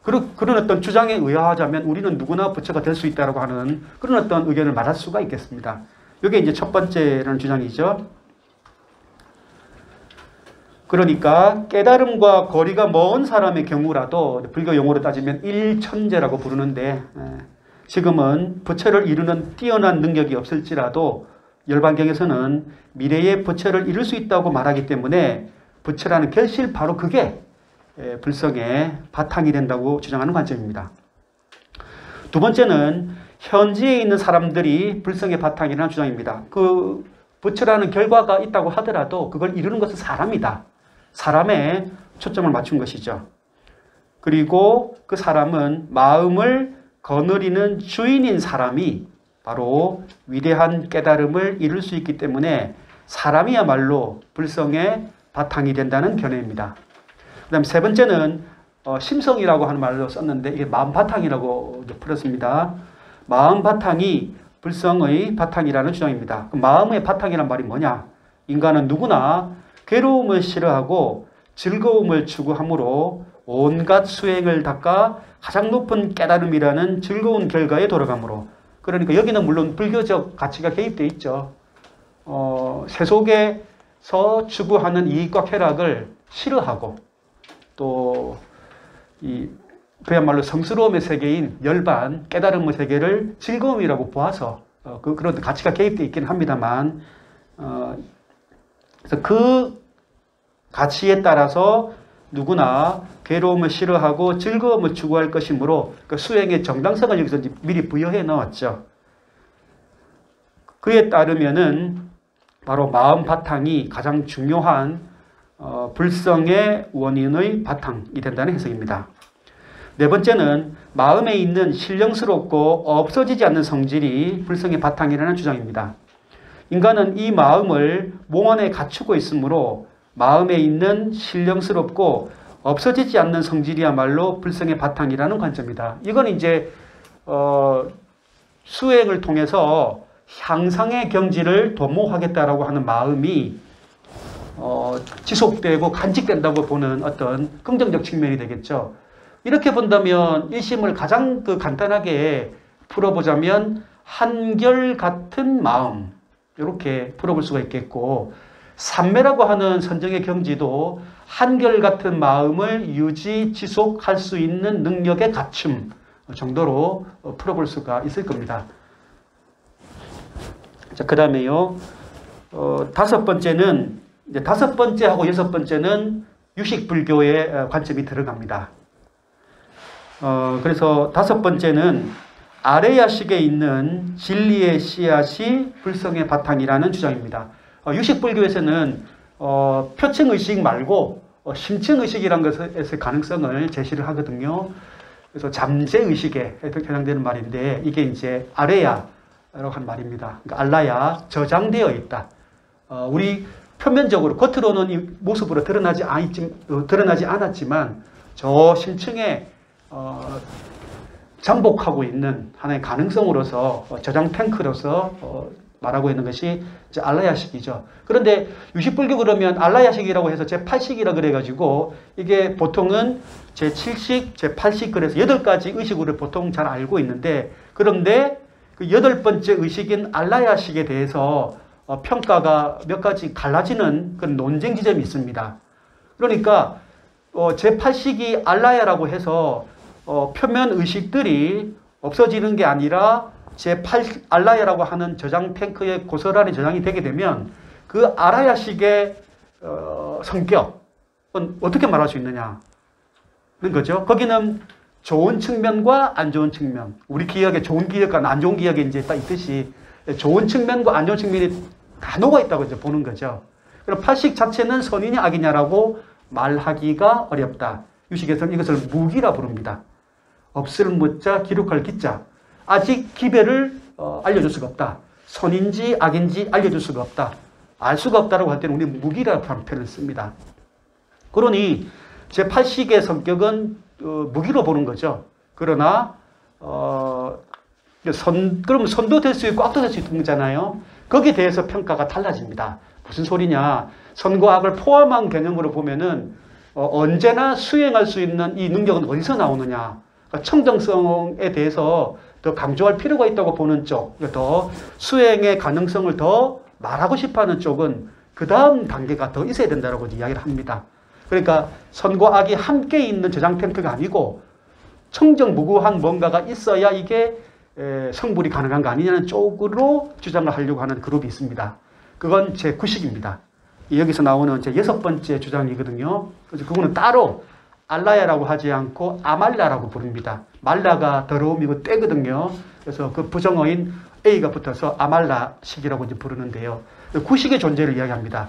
그런 어떤 주장에 의하자면 우리는 누구나 부처가 될 수 있다고 하는 그런 어떤 의견을 말할 수가 있겠습니다. 이게 이제 첫 번째라는 주장이죠. 그러니까 깨달음과 거리가 먼 사람의 경우라도 불교 용어로 따지면 일천재라고 부르는데, 지금은 부처를 이루는 뛰어난 능력이 없을지라도 열반경에서는 미래의 부처를 이룰 수 있다고 말하기 때문에 부처라는 결실, 바로 그게 불성의 바탕이 된다고 주장하는 관점입니다. 두 번째는 현지에 있는 사람들이 불성의 바탕이라는 주장입니다. 그 부처라는 결과가 있다고 하더라도 그걸 이루는 것은 사람이다. 사람에 초점을 맞춘 것이죠. 그리고 그 사람은 마음을 거느리는 주인인 사람이 바로 위대한 깨달음을 이룰 수 있기 때문에 사람이야말로 불성의 바탕이 된다는 견해입니다. 그 다음 세 번째는 심성이라고 하는 말로 썼는데 이게 마음 바탕이라고 풀었습니다. 마음 바탕이 불성의 바탕이라는 주장입니다. 마음의 바탕이란 말이 뭐냐? 인간은 누구나 괴로움을 싫어하고 즐거움을 추구하므로 온갖 수행을 닦아 가장 높은 깨달음이라는 즐거운 결과에 돌아가므로, 그러니까 여기는 물론 불교적 가치가 개입되어 있죠. 세속에서 추구하는 이익과 쾌락을 싫어하고 또 그야말로 성스러움의 세계인 열반, 깨달음의 세계를 즐거움이라고 보아서 그런 가치가 개입되어 있긴 합니다만 그래서 그 가치에 따라서 누구나 괴로움을 싫어하고 즐거움을 추구할 것이므로 그 수행의 정당성을 여기서 미리 부여해 넣었죠. 그에 따르면은 바로 마음 바탕이 가장 중요한 불성의 원인의 바탕이 된다는 해석입니다. 네 번째는 마음에 있는 신령스럽고 없어지지 않는 성질이 불성의 바탕이라는 주장입니다. 인간은 이 마음을 몸 안에 갖추고 있으므로 마음에 있는 신령스럽고 없어지지 않는 성질이야말로 불성의 바탕이라는 관점이다. 이건 이제 수행을 통해서 향상의 경지를 도모하겠다라고 하는 마음이 지속되고 간직된다고 보는 어떤 긍정적 측면이 되겠죠. 이렇게 본다면 일심을 가장 간단하게 풀어보자면 한결같은 마음, 이렇게 풀어볼 수가 있겠고, 삼매라고 하는 선정의 경지도 한결같은 마음을 유지, 지속할 수 있는 능력의 갖춤 정도로 풀어볼 수가 있을 겁니다. 자, 그 다음에요. 다섯 번째는, 이제 다섯 번째하고 여섯 번째는 유식불교의 관점이 들어갑니다. 그래서 다섯 번째는 아래야식에 있는 진리의 씨앗이 불성의 바탕이라는 주장입니다. 유식불교에서는 표층의식 말고 심층의식이라는 것의 가능성을 제시를 하거든요. 그래서 잠재의식에 해당되는 말인데 이게 이제 아래야라고 하는 말입니다. 그러니까 알라야, 저장되어 있다. 우리 표면적으로 겉으로는 이 모습으로 드러나지 않았지만 저 심층에 잠복하고 있는 하나의 가능성으로서 저장 탱크로서 말하고 있는 것이 이제 알라야식이죠. 그런데 유식불교 그러면 알라야식이라고 해서 제8식이라 그래가지고 이게 보통은 제7식, 제8식 그래서 8가지 의식으로 보통 잘 알고 있는데, 그런데 그 8번째 의식인 알라야식에 대해서 평가가 몇 가지 갈라지는 그런 논쟁 지점이 있습니다. 그러니까 제8식이 알라야라고 해서 표면 의식들이 없어지는 게 아니라 제8 알라야라고 하는 저장 탱크에 고스란히 저장이 되게 되면 그 알라야식의 성격은 어떻게 말할 수 있느냐는 거죠. 거기는 좋은 측면과 안 좋은 측면, 우리 기억에 좋은 기억과 안 좋은 기억이 이제 딱 있듯이 좋은 측면과 안 좋은 측면이 다 녹아 있다고 이제 보는 거죠. 그럼 8식 자체는 선이냐 악이냐라고 말하기가 어렵다. 유식에서는 이것을 무기라 부릅니다. 없을 무자, 기록할 기자. 아직 기별을 알려줄 수가 없다. 선인지 악인지 알려줄 수가 없다. 알 수가 없다라고 할 때는 우리 무기라는 표현을 씁니다. 그러니 제8식의 성격은 무기로 보는 거죠. 그러나 그러면 선도 될 수 있고 악도 될 수 있는 거잖아요. 거기에 대해서 평가가 달라집니다. 무슨 소리냐. 선과 악을 포함한 개념으로 보면은 언제나 수행할 수 있는 이 능력은 어디서 나오느냐. 그러니까 청정성에 대해서 더 강조할 필요가 있다고 보는 쪽, 더 수행의 가능성을 더 말하고 싶어하는 쪽은 그 다음 단계가 더 있어야 된다고 이야기를 합니다. 그러니까 선과 악이 함께 있는 저장 탱크가 아니고 청정무구한 뭔가가 있어야 이게 성불이 가능한 거 아니냐는 쪽으로 주장을 하려고 하는 그룹이 있습니다. 그건 제9식입니다. 여기서 나오는 제 6번째 주장이거든요. 그래서 그거는 따로 알라야라고 하지 않고 아말라라고 부릅니다. 말라가 더러움이고 때거든요. 그래서 그 부정어인 A가 붙어서 아말라식이라고 이제 부르는데요. 구식의 존재를 이야기합니다.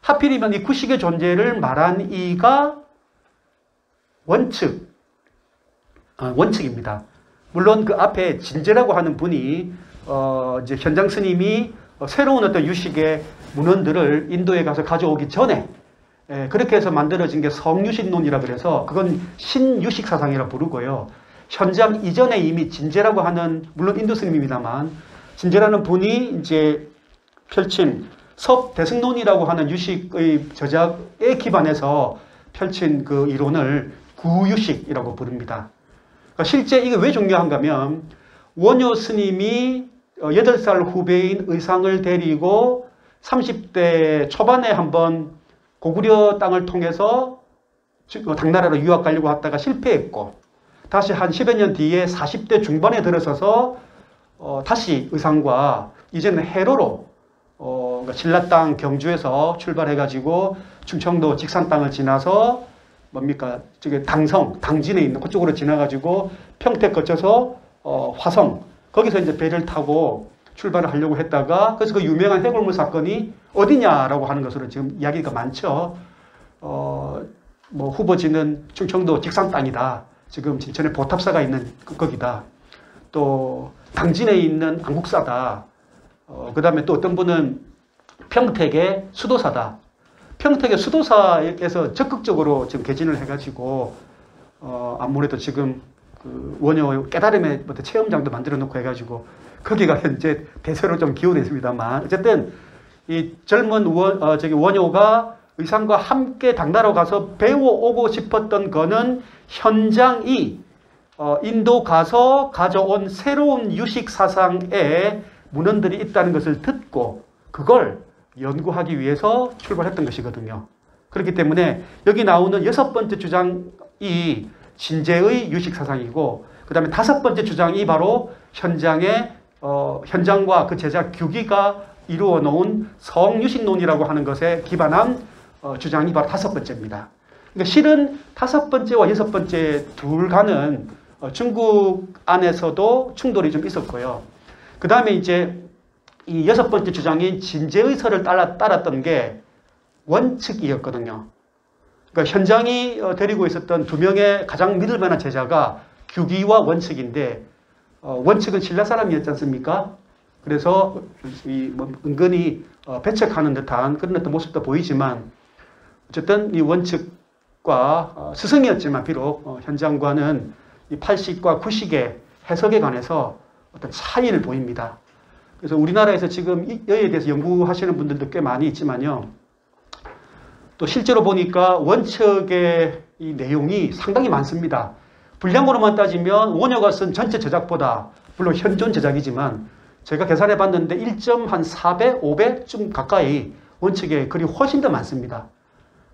하필이면 이 구식의 존재를 말한 이가 원측입니다. 물론 그 앞에 진제라고 하는 분이 이제 현장 스님이 새로운 어떤 유식의 문헌들을 인도에 가서 가져오기 전에 그렇게 해서 만들어진 게 성유식론이라 그래서 그건 신유식 사상이라 부르고요. 현장 이전에 이미 진제라고 하는, 물론 인도 스님입니다만, 진제라는 분이 이제 펼친 섭대승론이라고 하는 유식의 저작에 기반해서 펼친 그 이론을 구유식이라고 부릅니다. 그러니까 실제 이게 왜 중요한가 하면, 원효 스님이 8살 후배인 의상을 데리고 30대 초반에 한번 고구려 땅을 통해서 당나라로 유학 가려고 하다가 실패했고, 다시 한 10여 년 뒤에 40대 중반에 들어서서 다시 의상과 이제는 해로로 그러니까 신라 땅 경주에서 출발해가지고 충청도 직산 땅을 지나서 뭡니까 저기 당성, 당진에 있는 그쪽으로 지나가지고 평택 거쳐서 화성, 거기서 이제 배를 타고 출발을 하려고 했다가, 그래서 그 유명한 해골물 사건이 어디냐라고 하는 것으로 지금 이야기가 많죠. 뭐 후보지는 충청도 직산 땅이다. 지금 진천에 보탑사가 있는 거기다. 또 당진에 있는 안국사다. 그 다음에 또 어떤 분은 평택의 수도사다. 평택의 수도사에서 적극적으로 지금 개진을 해가지고 아무래도 지금 그 원효 깨달음의 체험장도 만들어 놓고 해가지고 거기가 현재 대세로 좀 기울어 있습니다만, 어쨌든 이 젊은 원효가 의상과 함께 당나라로 가서 배워오고 싶었던 거는 현장이 인도 가서 가져온 새로운 유식 사상의 문헌들이 있다는 것을 듣고 그걸 연구하기 위해서 출발했던 것이거든요. 그렇기 때문에 여기 나오는 6번째 주장이 진제의 유식 사상이고, 그 다음에 5번째 주장이 바로 현장과 그 제작 규기가 이루어 놓은 성유식론이라고 하는 것에 기반한 주장이 바로 5번째입니다. 그러니까 실은 5번째와 6번째 둘 간은 중국 안에서도 충돌이 좀 있었고요. 그 다음에 이제 이 6번째 주장인 진제의 설을 따랐던 게 원측이었거든요. 그러니까 현장이 데리고 있었던 2명의 가장 믿을 만한 제자가 규기와 원측인데, 원측은 신라 사람이었지 않습니까? 그래서 은근히 배척하는 듯한 그런 어떤 모습도 보이지만, 어쨌든 이 원측과 스승이었지만 비록 현장과는 이 팔식과 구식의 해석에 관해서 어떤 차이를 보입니다. 그래서 우리나라에서 지금 여기에 대해서 연구하시는 분들도 꽤 많이 있지만요. 또 실제로 보니까 원측의 이 내용이 상당히 많습니다. 분량으로만 따지면 원효가 쓴 전체 제작보다, 물론 현존 제작이지만 제가 계산해 봤는데 1.4배, 5배쯤 가까이 원측의 글이 훨씬 더 많습니다.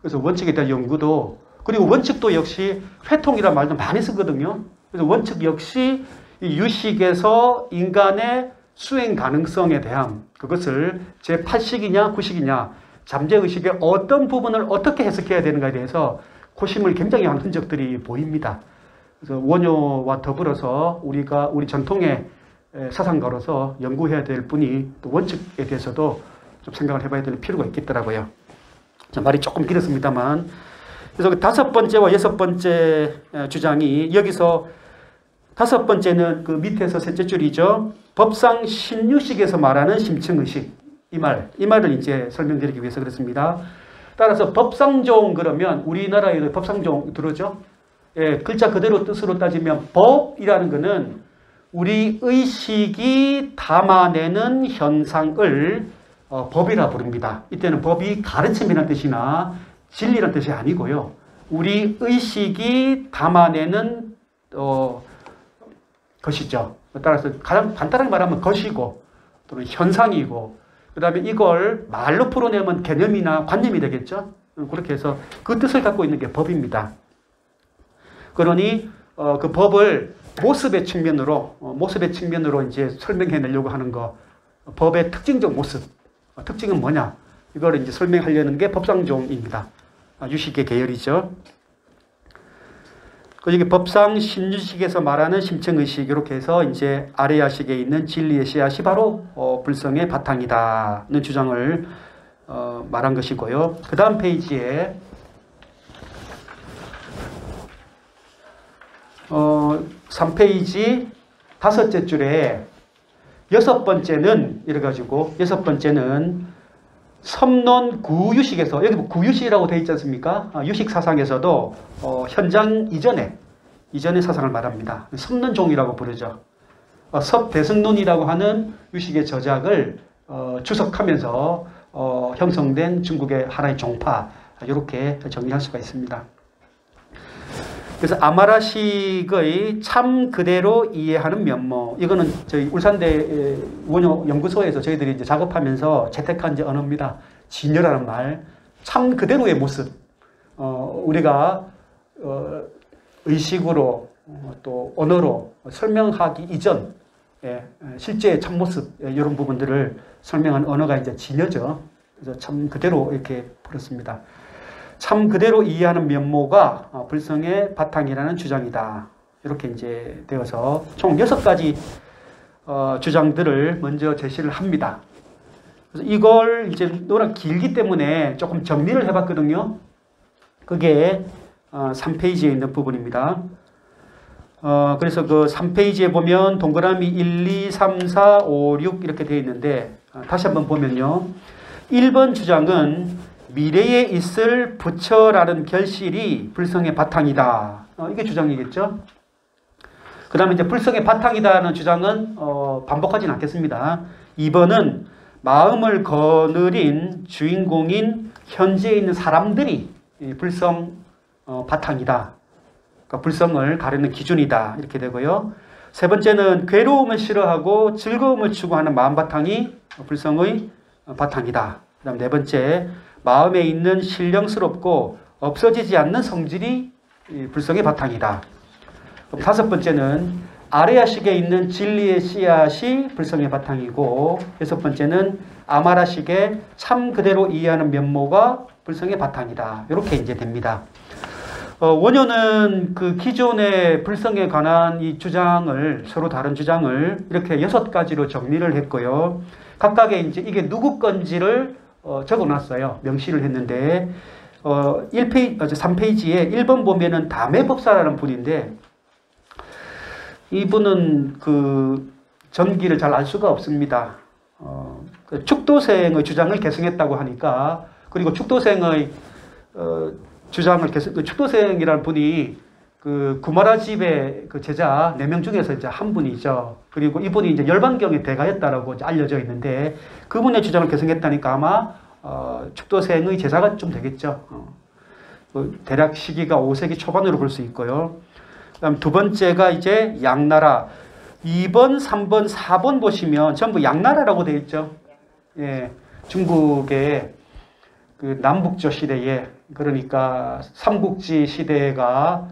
그래서 원측에 대한 연구도, 그리고 원측도 역시 회통이라는 말도 많이 쓰거든요. 그래서 원측 역시 이 유식에서 인간의 수행 가능성에 대한 그것을 제8식이냐 9식이냐 잠재의식의 어떤 부분을 어떻게 해석해야 되는가에 대해서 고심을 굉장히 한 흔적들이 보입니다. 그래서 원효와 더불어서 우리 전통의 사상가로서 연구해야 될 분이 또 원칙에 대해서도 좀 생각을 해봐야 될 필요가 있겠더라고요. 말이 조금 길었습니다만, 그래서 그 5번째와 6번째 주장이, 여기서 5번째는 그 밑에서 셋째 줄이죠. 법상 신유식에서 말하는 심층의식. 이 말을 이제 설명드리기 위해서 그렇습니다. 따라서 법상종 그러면 우리나라에도 법상종 들어오죠? 예, 글자 그대로 뜻으로 따지면 법이라는 것은 우리 의식이 담아내는 현상을 법이라 부릅니다. 이때는 법이 가르침이라는 뜻이나 진리라는 뜻이 아니고요. 우리 의식이 담아내는 것이죠. 따라서 가장 간단하게 말하면 것이고 또는 현상이고, 그 다음에 이걸 말로 풀어내면 개념이나 관념이 되겠죠. 그렇게 해서 그 뜻을 갖고 있는 게 법입니다. 그러니 그 법을 모습의 측면으로 이제 설명해내려고 하는 거, 법의 특징적 모습, 특징은 뭐냐, 이걸 이제 설명하려는 게 법상종입니다. 유식의 계열이죠. 그 여기 법상 신유식에서 말하는 심층의식 이렇게 해서 이제 아레야식에 있는 진리의 씨앗이 바로 불성의 바탕이다는 주장을 말한 것이고요. 그 다음 페이지에 3페이지 5째 줄에 6번째는 이래가지고 6번째는 섬론 구유식에서 여기 구유식이라고 되어 있지 않습니까? 유식 사상에서도 현장 이전의 사상을 말합니다. 섬론종이라고 부르죠. 섭대승론이라고 하는 유식의 저작을 주석하면서 형성된 중국의 하나의 종파 이렇게 정리할 수가 있습니다. 그래서 아마라식의 참 그대로 이해하는 면모, 이거는 저희 울산대 원효 연구소에서 저희들이 이제 작업하면서 채택한 이제 언어입니다. 진여라는 말, 참 그대로의 모습. 우리가 의식으로 또 언어로 설명하기 이전, 실제의 참 모습 이런 부분들을 설명한 언어가 이제 진여죠. 그래서 참 그대로 이렇게 풀었습니다. 참 그대로 이해하는 면모가 불성의 바탕이라는 주장이다. 이렇게 이제 되어서 총 6가지 주장들을 먼저 제시를 합니다. 그래서 이걸 이제 워낙 길기 때문에 조금 정리를 해봤거든요. 그게 3페이지에 있는 부분입니다. 그래서 그 3페이지에 보면 동그라미 1, 2, 3, 4, 5, 6 이렇게 되어 있는데 다시 한번 보면요. 1번 주장은 미래에 있을 부처라는 결실이 불성의 바탕이다. 이게 주장이겠죠. 그 다음에 이제 불성의 바탕이다는 주장은 반복하지는 않겠습니다. 2번은 마음을 거느린 주인공인 현재에 있는 사람들이 불성 바탕이다. 그러니까 불성을 가르는 기준이다. 이렇게 되고요. 세 번째는 괴로움을 싫어하고 즐거움을 추구하는 마음 바탕이 불성의 바탕이다. 그 다음 네 번째, 마음에 있는 신령스럽고 없어지지 않는 성질이 불성의 바탕이다. 그럼 다섯 번째는 아레야식에 있는 진리의 씨앗이 불성의 바탕이고, 여섯 번째는 아마라식의 참 그대로 이해하는 면모가 불성의 바탕이다. 이렇게 이제 됩니다. 원효는 그 기존의 불성에 관한 이 주장을, 서로 다른 주장을 이렇게 6가지로 정리를 했고요. 각각의 이제 이게 누구 건지를 적어놨어요. 명시를 했는데 3페이지에 1번 보면은 다매법사라는 분인데, 이분은 그 전기를 잘 알 수가 없습니다. 그 축도생의 주장을 계승했다고 하니까, 그리고 축도생의 주장을 그 축도생이라는 분이 그 구마라집의 그 제자 4명 중에서 이제 한 분이죠. 그리고 이분이 이제 열반경의 대가였다라고 이제 알려져 있는데, 그분의 주장을 계승했다니까 아마 축도생의 제자가 좀 되겠죠. 대략 시기가 5세기 초반으로 볼 수 있고요. 그다음 두 번째가 이제 양나라. 2번, 3번, 4번 보시면 전부 양나라라고 되어 있죠. 예, 중국의 그 남북조 시대에, 그러니까 삼국지 시대가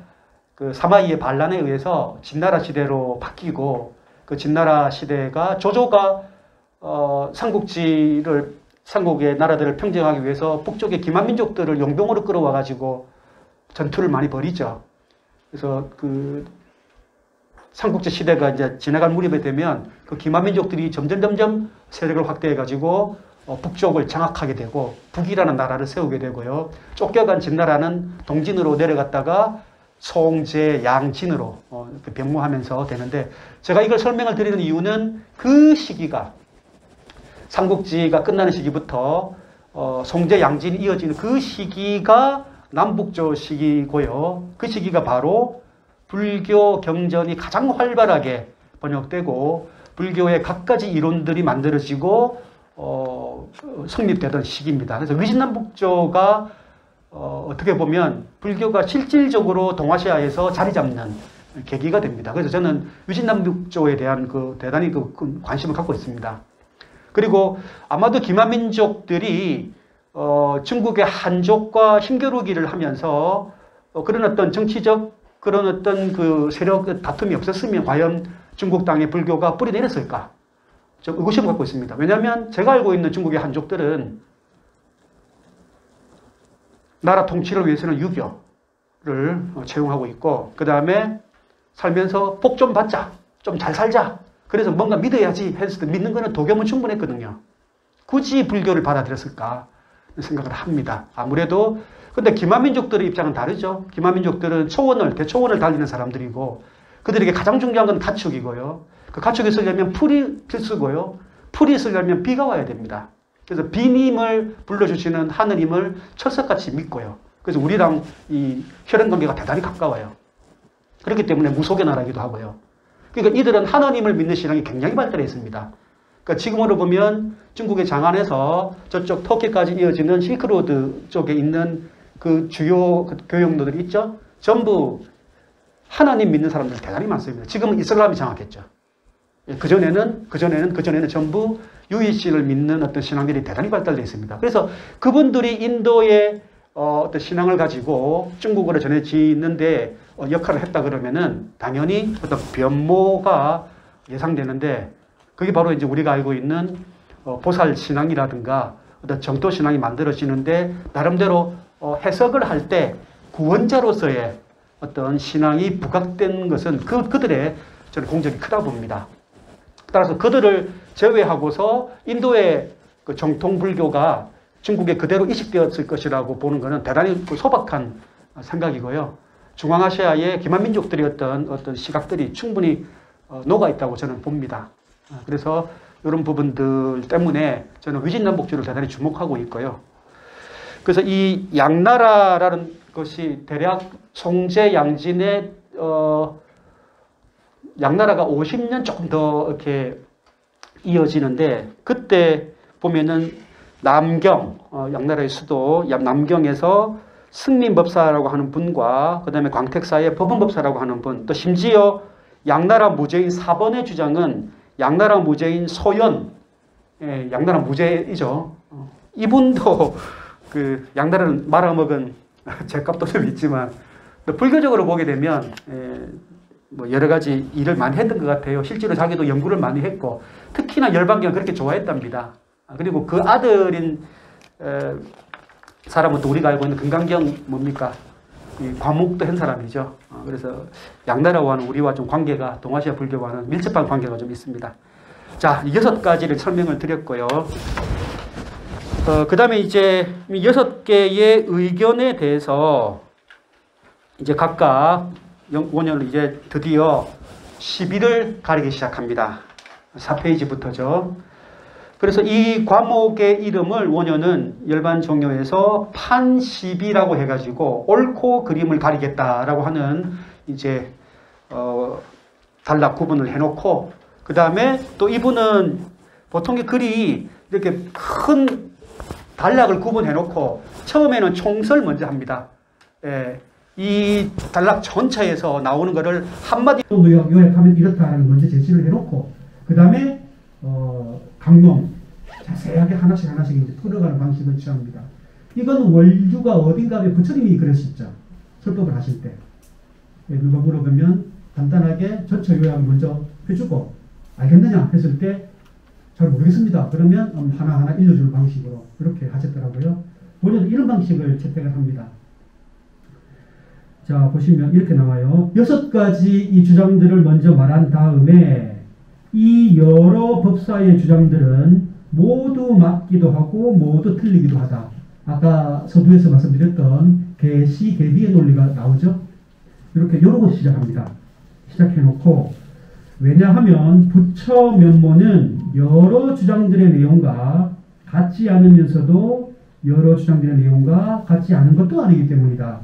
그 사마이의 반란에 의해서 진나라 시대로 바뀌고, 그 진나라 시대가 조조가 삼국의 나라들을 평정하기 위해서 북쪽의 기만민족들을 용병으로 끌어와 가지고 전투를 많이 벌이죠. 그래서 그 삼국지 시대가 이제 지나갈 무렵에 되면 그 기만민족들이 점점 세력을 확대해 가지고 북쪽을 장악하게 되고 북이라는 나라를 세우게 되고요. 쫓겨간 진나라는 동진으로 내려갔다가 송제, 양진으로 변모하면서 되는데, 제가 이걸 설명을 드리는 이유는 그 시기가 삼국지가 끝나는 시기부터 송제, 양진이 이어지는 그 시기가 남북조 시기고요. 그 시기가 바로 불교 경전이 가장 활발하게 번역되고 불교의 갖가지 이론들이 만들어지고 성립되던 시기입니다. 그래서 위진남북조가 어떻게 보면 불교가 실질적으로 동아시아에서 자리 잡는 계기가 됩니다. 그래서 저는 위진남북조에 대한 대단히 관심을 갖고 있습니다. 그리고 아마도 기만민족들이 중국의 한족과 힘겨루기를 하면서 그런 어떤 정치적 그런 어떤 그 세력 다툼이 없었으면 과연 중국 땅에 불교가 뿌리 내렸을까? 좀 의구심을 갖고 있습니다. 왜냐하면 제가 알고 있는 중국의 한족들은 나라 통치를 위해서는 유교, 채용하고 있고, 그 다음에 살면서 복 좀 받자, 좀 잘 살자, 그래서 뭔가 믿어야지 해서 믿는 거는 도교면 충분했거든요. 굳이 불교를 받아들였을까 생각을 합니다. 아무래도. 근데 기마민족들의 입장은 다르죠. 기마민족들은 초원을, 대초원을 달리는 사람들이고, 그들에게 가장 중요한 건 가축이고요. 그 가축이 쓰려면 풀이 필수고요. 풀이 쓰려면 비가 와야 됩니다. 그래서 비님을 불러주시는 하느님을 철석같이 믿고요. 그래서 우리랑 이 혈연관계가 대단히 가까워요. 그렇기 때문에 무속의 나라이기도 하고요. 그러니까 이들은 하느님을 믿는 신앙이 굉장히 발달해 있습니다. 그러니까 지금으로 보면 중국의 장안에서 저쪽 터키까지 이어지는 실크로드 쪽에 있는 그 주요 교역로들이 있죠. 전부 하나님 믿는 사람들 대단히 많습니다. 지금은 이슬람이 장악했죠. 그전에는 전부 유이신을 믿는 어떤 신앙들이 대단히 발달되어 있습니다. 그래서 그분들이 인도의 어떤 신앙을 가지고 중국어로 전해지는데 역할을 했다 그러면은 당연히 어떤 변모가 예상되는데, 그게 바로 이제 우리가 알고 있는 보살 신앙이라든가 어떤 정토 신앙이 만들어지는데, 나름대로 해석을 할 때 구원자로서의 어떤 신앙이 부각된 것은 그들의 저는 공적이 크다 봅니다. 따라서 그들을 제외하고서 인도의 그 정통 불교가 중국에 그대로 이식되었을 것이라고 보는 것은 대단히 소박한 생각이고요. 중앙아시아의 기만민족들의 어떤 시각들이 충분히 녹아 있다고 저는 봅니다. 그래서 이런 부분들 때문에 저는 위진남북주를 대단히 주목하고 있고요. 그래서 이 양나라라는 것이 대략 송제 양진의 양나라가 50년 조금 더 이렇게 이어지는데, 그때 보면은 남경, 양나라의 수도 남경에서 승림법사라고 하는 분과 그 다음에 광택사의 법원법사라고 하는 분, 또 심지어 양나라 무제인 4번의 주장은 양나라 무제인 소연, 양나라 무제이죠. 이분도 그 양나라를 말아먹은 죄값도 좀 있지만, 불교적으로 보게 되면 뭐 여러 가지 일을 많이 했던 것 같아요. 실제로 자기도 연구를 많이 했고, 특히나 열반경을 그렇게 좋아했답니다. 그리고 그 아들인 사람은 또 우리가 알고 있는 금강경 뭡니까? 과목도 한 사람이죠. 그래서 양나라와는 우리와 좀 관계가, 동아시아 불교와는 밀접한 관계가 좀 있습니다. 자, 6가지를 설명을 드렸고요. 그 다음에 이제 6개의 의견에 대해서 이제 각각 원현을 이제 드디어 시비를 가리기 시작합니다. 4페이지부터죠. 그래서 이 과목의 이름을 원현은 열반 종교에서 판시비라고 해가지고 옳고 그림을 가리겠다라고 하는 이제 단락 구분을 해놓고, 그 다음에 또 이분은 보통의 글이 이렇게 큰 단락을 구분해놓고 처음에는 총설 먼저 합니다. 이 단락 전체에서 나오는 것을 한마디로 요약하면 이렇다라는 먼저 제시를 해놓고, 그 다음에 강론 자세하게 하나씩 이제 풀어가는 방식을 취합니다. 이건 원주가 어딘가에 부처님이 그랬었죠. 설법을 하실 때. 누가 물어보면 간단하게 전체 요약을 먼저 해주고, 알겠느냐 했을 때 잘 모르겠습니다. 그러면 하나하나 일러주는 방식으로 이렇게 하셨더라고요. 원래는 이런 방식을 채택을 합니다. 자, 보시면 이렇게 나와요. 6가지 이 주장들을 먼저 말한 다음에 이 여러 법사의 주장들은 모두 맞기도 하고 모두 틀리기도 하다. 아까 서두에서 말씀드렸던 계시, 계비의 논리가 나오죠. 이렇게 요러고 시작합니다. 시작해놓고, 왜냐하면 부처 면모는 여러 주장들의 내용과 같지 않으면서도 여러 주장들의 내용과 같지 않은 것도 아니기 때문이다.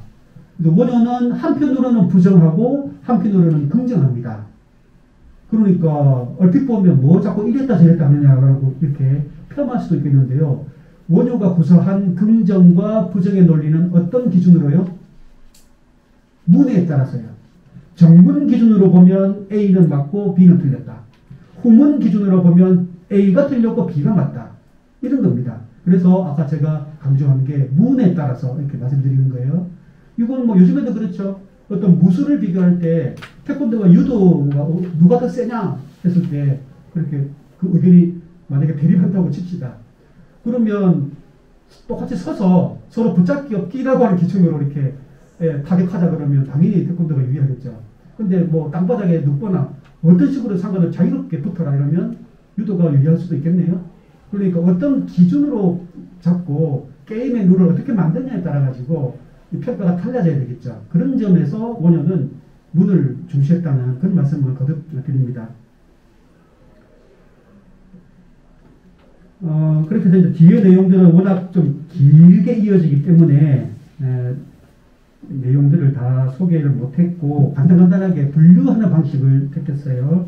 원효는 한편으로는 부정하고 한편으로는 긍정합니다. 그러니까 얼핏 보면 뭐 자꾸 이랬다 저랬다 하느냐라고 이렇게 폄하할 수도 있겠는데요. 원효가 구사한 긍정과 부정의 논리는 어떤 기준으로요? 문에 따라서요. 정문 기준으로 보면 A는 맞고 B는 틀렸다. 후문 기준으로 보면 A가 틀렸고 B가 맞다. 이런 겁니다. 그래서 아까 제가 강조한 게 문에 따라서 이렇게 말씀드리는 거예요. 이건 뭐 요즘에도 그렇죠. 어떤 무술을 비교할 때 태권도가 유도가 누가 더 세냐 했을 때 그렇게 그 의견이 만약에 대립한다고 칩시다. 그러면 똑같이 서서 서로 붙잡기 없기라고 하는 기준으로 이렇게 타격하자 그러면 당연히 태권도가 유리하겠죠. 근데 뭐 땅바닥에 눕거나 어떤 식으로 상관을 자유롭게 붙어라 이러면 유도가 유리할 수도 있겠네요. 그러니까 어떤 기준으로 잡고 게임의 룰을 어떻게 만드냐에 따라 가지고 평가가 달라져야 되겠죠. 그런 점에서 원효는 문을 중시했다는 그런 말씀을 거듭 드립니다. 그렇게 해서 이제 뒤에 내용들은 워낙 좀 길게 이어지기 때문에 내용들을 다 소개를 못했고 간단간단하게 분류하는 방식을 택했어요.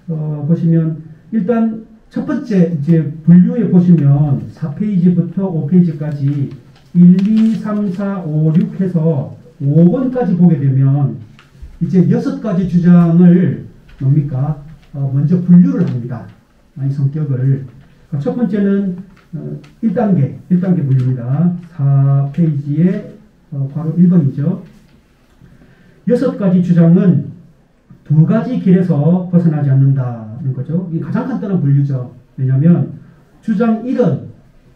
보시면 일단 첫 번째 이제 분류에 보시면 4페이지부터 5페이지까지 1, 2, 3, 4, 5, 6 해서 5번까지 보게 되면 이제 6가지 주장을 뭡니까? 먼저 분류를 합니다. 이 성격을. 첫 번째는 1단계 분류입니다. 4페이지에 바로 1번이죠. 6가지 주장은 2가지 길에서 벗어나지 않는다는 거죠. 이게 가장 간단한 분류죠. 왜냐하면 주장 1은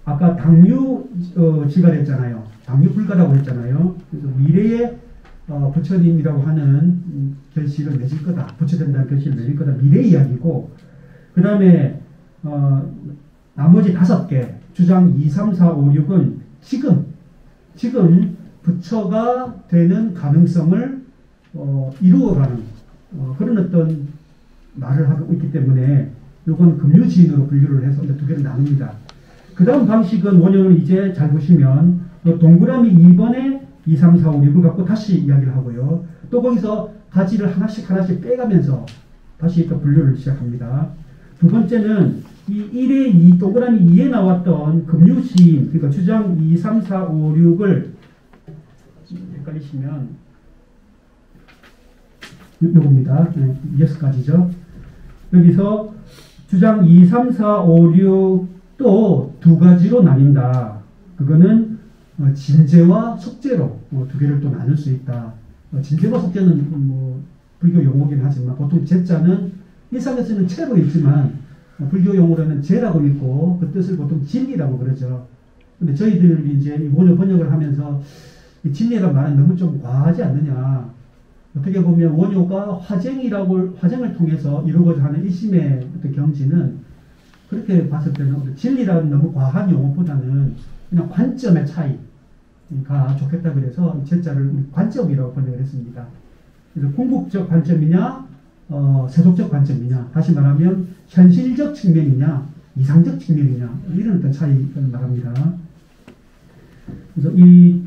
아까 당류지가 됐잖아요. 당류불가라고 했잖아요. 그래서 미래의 부처님이라고 하는 결실을 맺을 거다. 부처된다는 결실을 맺을 거다. 미래 이야기고 그 다음에 나머지 5개 주장 2, 3, 4, 5, 6은 지금 부처가 되는 가능성을 이루어가는 그런 어떤 말을 하고 있기 때문에 이건 금유지인으로 분류를 해서 2개를 나눕니다. 그 다음 방식은 원효는 이제 잘 보시면 동그라미 2번에 2, 3, 4, 5, 6을 갖고 다시 이야기를 하고요. 또 거기서 가지를 하나씩 빼가면서 다시 또 분류를 시작합니다. 두 번째는 이 1에 2, 동그라미 2에 나왔던 금유시인, 그러니까 주장 2, 3, 4, 5, 6을 헷갈리시면 요겁니다. 6가지죠. 여기서 주장 2, 3, 4, 5, 6도 2가지로 나뉜다. 그거는 진제와 속제로 2개를 또 나눌 수 있다. 진제와 속제는 뭐 불교 용어긴 하지만 보통 제자는 일상에서는 채로 읽지만 불교 용어로는 제라고 읽고 그 뜻을 보통 진리라고 그러죠. 근데 저희들이 이제 원어 번역을 하면서 이 진리라는 말은 너무 좀 과하지 않느냐. 어떻게 보면 원효가 화쟁을 통해서 이루고자 하는 일심의 어떤 경지는 그렇게 봤을 때는 진리라는 너무 과한 용어보다는 그냥 관점의 차이가 좋겠다 그래서 제자를 관점이라고 번역을 했습니다. 그래서 궁극적 관점이냐 세속적 관점이냐, 다시 말하면 현실적 측면이냐 이상적 측면이냐 이런 어떤 차이를 말합니다. 그래서 이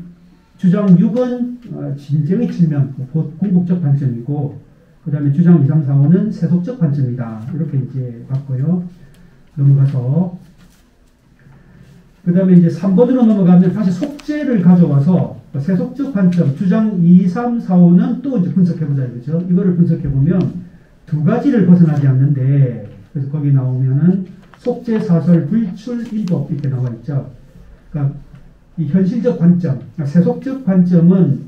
주장 6은 진정의 측면, 궁극적 관점이고 그 다음에 주장 2, 3, 4, 5는 세속적 관점이다. 이렇게 이제 봤고요. 넘어가서 그 다음에 이제 3번으로 넘어가면 다시 속죄를 가져와서 세속적 관점, 주장 2, 3, 4, 5는 또 이제 분석해보자 이거죠. 이거를 분석해보면 2가지를 벗어나지 않는데, 그래서 거기 나오면은 속죄, 사설, 불출, 일법 이렇게 나와 있죠. 그러니까 이 현실적 관점, 세속적 관점은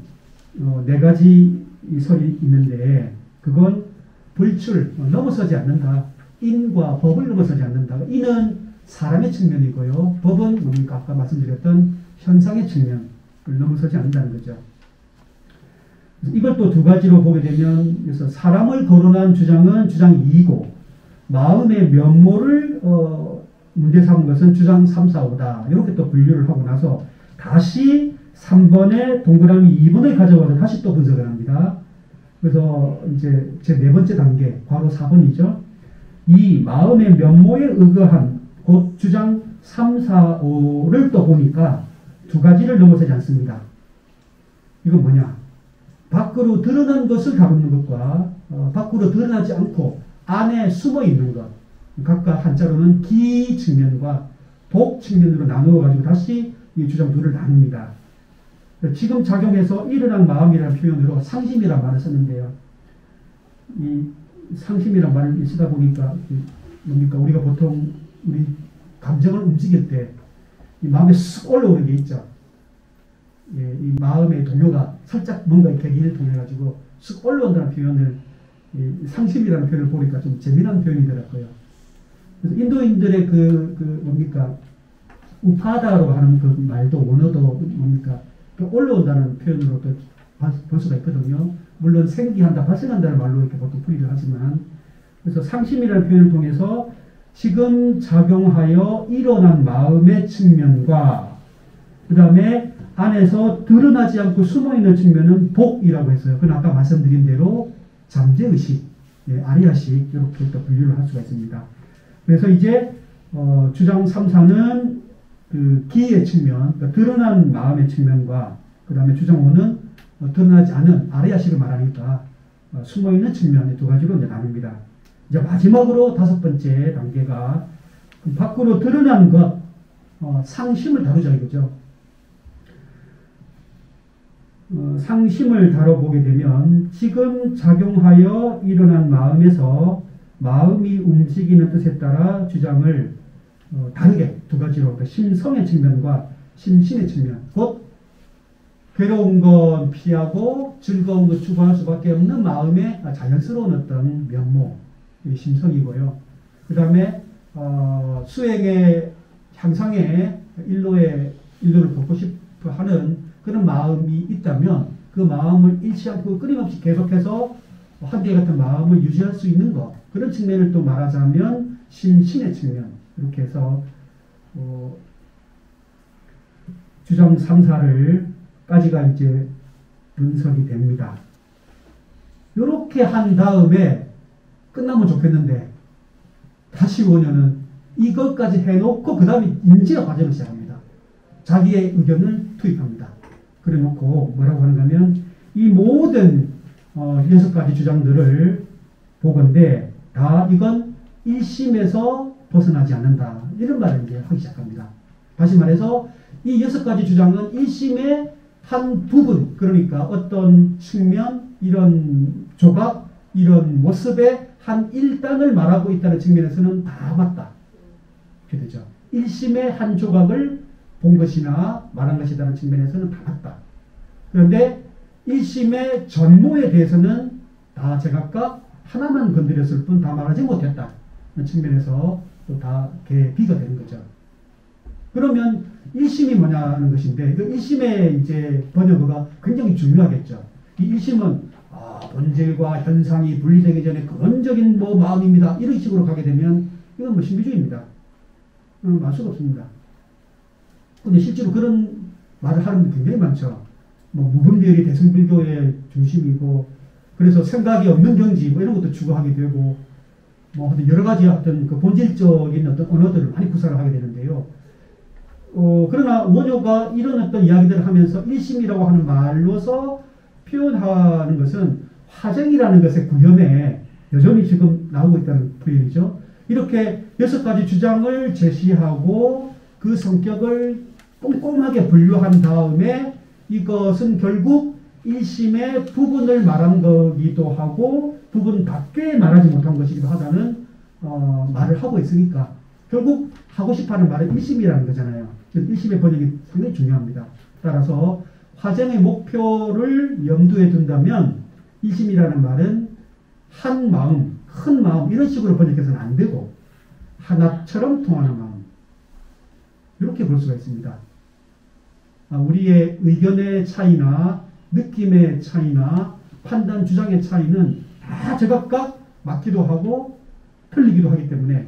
4가지 설이 있는데 그건 불출, 넘어서지 않는다. 인과 법을 넘어서지 않는다. 인은 사람의 측면이고요. 법은 뭡니까? 아까 말씀드렸던 현상의 측면을 넘어서지 않는다는 거죠. 이걸 또 2가지로 보게 되면 그래서 사람을 거론한 주장은 주장 2이고 마음의 면모를 문제 삼은 것은 주장 3, 4, 5다. 이렇게 또 분류를 하고 나서 다시 3번에 동그라미 2번을 가져와서 다시 또 분석을 합니다. 그래서 이제 제 4번째 단계, 바로 4번이죠. 이 마음의 면모에 의거한 곧 주장 3, 4, 5를 또 보니까 2가지를 넘어서지 않습니다. 이건 뭐냐? 밖으로 드러난 것을 다루는 것과 밖으로 드러나지 않고 안에 숨어 있는 것. 각각 한자로는 기 측면과 복 측면으로 나누어 가지고 다시 이 주장 2를 나눕니다. 지금 작용해서 일어난 마음이라는 표현으로 상심이라는 말을 썼는데요. 이 상심이라는 말을 쓰다 보니까 뭡니까? 우리가 보통 우리 감정을 움직일 때 이 마음에 쑥 올라오는 게 있죠. 예, 이 마음의 동요가 살짝 뭔가 계기를 통해 가지고 쑥 올라온다는 표현을 상심이라는 표현을 보니까 좀 재미난 표현이더라고요. 그래서 인도인들의 뭡니까? 우파다로 하는 그 말도 원어도 뭡니까? 올라온다는 표현으로도 볼 수가 있거든요. 물론 생기한다, 발생한다는 말로 이렇게 보통 풀이를 하지만, 그래서 상심이라는 표현을 통해서 지금 작용하여 일어난 마음의 측면과 그 다음에 안에서 드러나지 않고 숨어있는 측면은 복이라고 했어요. 그건 아까 말씀드린 대로 잠재의식, 아리아식 이렇게 또 분류를 할 수가 있습니다. 그래서 이제 주장 3, 4는 그 기의 측면, 그러니까 드러난 마음의 측면과 그 다음에 주장 5는 드러나지 않은 아리아식을 말하니까 숨어있는 측면의 두 가지로 이제 나눕니다. 이제 마지막으로 5번째 단계가 밖으로 드러난 것, 상심을 다루자 이거죠. 상심을 다뤄보게 되면 지금 작용하여 일어난 마음에서 마음이 움직이는 뜻에 따라 주장을 다르게 두 가지로 심성의 측면과 심신의 측면, 곧 괴로운 건 피하고 즐거운 것 추구할 수밖에 없는 마음의 자연스러운 어떤 면모, 심성이고요. 그 다음에 수행의 향상의 일로를 돕고 싶어 하는 그런 마음이 있다면 그 마음을 잃지 않고 끊임없이 계속해서 한결 같은 마음을 유지할 수 있는 것, 그런 측면을 또 말하자면 심신의 측면, 이렇게 해서 주장 3, 4까지가 이제 분석이 됩니다. 이렇게 한 다음에 끝나면 좋겠는데 다시 원효는 이것까지 해놓고 그 다음에 인지의 과정을 시작합니다. 자기의 의견을 투입합니다. 그래 놓고 뭐라고 하는가 하면 이 모든 6가지 주장들을 보건대 다 이건 1심에서 벗어나지 않는다. 이런 말을 이제 하기 시작합니다. 다시 말해서 이 6가지 주장은 1심의 한 부분, 그러니까 어떤 측면, 이런 조각, 이런 모습의 한 일단을 말하고 있다는 측면에서는 다 맞다. 이렇게 되죠. 1심의 한 조각을 본 것이나 말한 것이라는 측면에서는 다 맞다. 그런데 1심의 전모에 대해서는 다 제각각 하나만 건드렸을 뿐 다 말하지 못했다. 는 측면에서 또 다 개비가 되는 거죠. 그러면 1심이 뭐냐는 것인데, 그 1심의 이제 번역어가 굉장히 중요하겠죠. 이 1심은 본질과 현상이 분리되기 전에 근원적인 마음입니다. 이런 식으로 가게 되면 이건 신비주의입니다. 알 수가 없습니다. 근데 실제로 그런 말을 하는 분들 굉장히 많죠. 무분별이 대승불교의 중심이고, 그래서 생각이 없는 경지, 이런 것도 추구하게 되고, 여러 가지 어떤 그 본질적인 어떤 언어들을 많이 구사를 하게 되는데요. 그러나 원효가 이런 어떤 이야기들을 하면서 1심이라고 하는 말로서 표현하는 것은 화쟁이라는 것의 구현에 여전히 지금 나오고 있다는 표현이죠. 이렇게 6가지 주장을 제시하고 그 성격을 꼼꼼하게 분류한 다음에 이것은 결국 1심의 부분을 말한 거기도 하고 부분 밖에 말하지 못한 것이기도 하다는 말을 하고 있으니까 결국 하고 싶어하는 말은 1심이라는 거잖아요. 1심의 번역이 상당히 중요합니다. 따라서 화쟁의 목표를 염두에 둔다면 1심이라는 말은 한 마음, 큰 마음 이런 식으로 번역해서는 안 되고 하나처럼 통하는 마음 이렇게 볼 수가 있습니다. 우리의 의견의 차이나 느낌의 차이나 판단 주장의 차이는 다 제각각 맞기도 하고 틀리기도 하기 때문에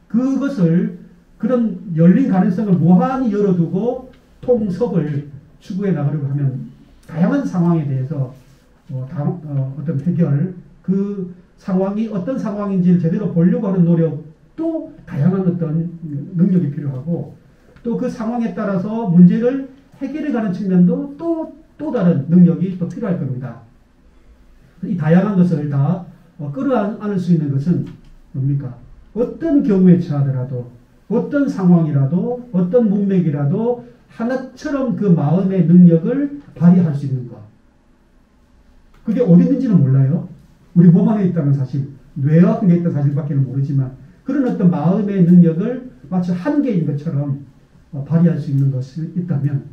그것을 그런 열린 가능성을 무한히 열어두고 통섭을 추구해 나가려고 하면 다양한 상황에 대해서 어떤 해결, 그 상황이 어떤 상황인지를 제대로 보려고 하는 노력도 다양한 어떤 능력이 필요하고 또 그 상황에 따라서 문제를 해결해 가는 측면도 또 다른 능력이 또 필요할 겁니다. 이 다양한 것을 다 끌어안을 수 있는 것은 뭡니까? 어떤 경우에 처하더라도 어떤 상황이라도 어떤 문맥이라도 하나처럼 그 마음의 능력을 발휘할 수 있는 것. 그게 어디 있는지는 몰라요. 우리 몸 안에 있다는 사실, 뇌와 그게 있다는 사실밖에는 모르지만 그런 어떤 마음의 능력을 마치 한 개인 것처럼 발휘할 수 있는 것이 있다면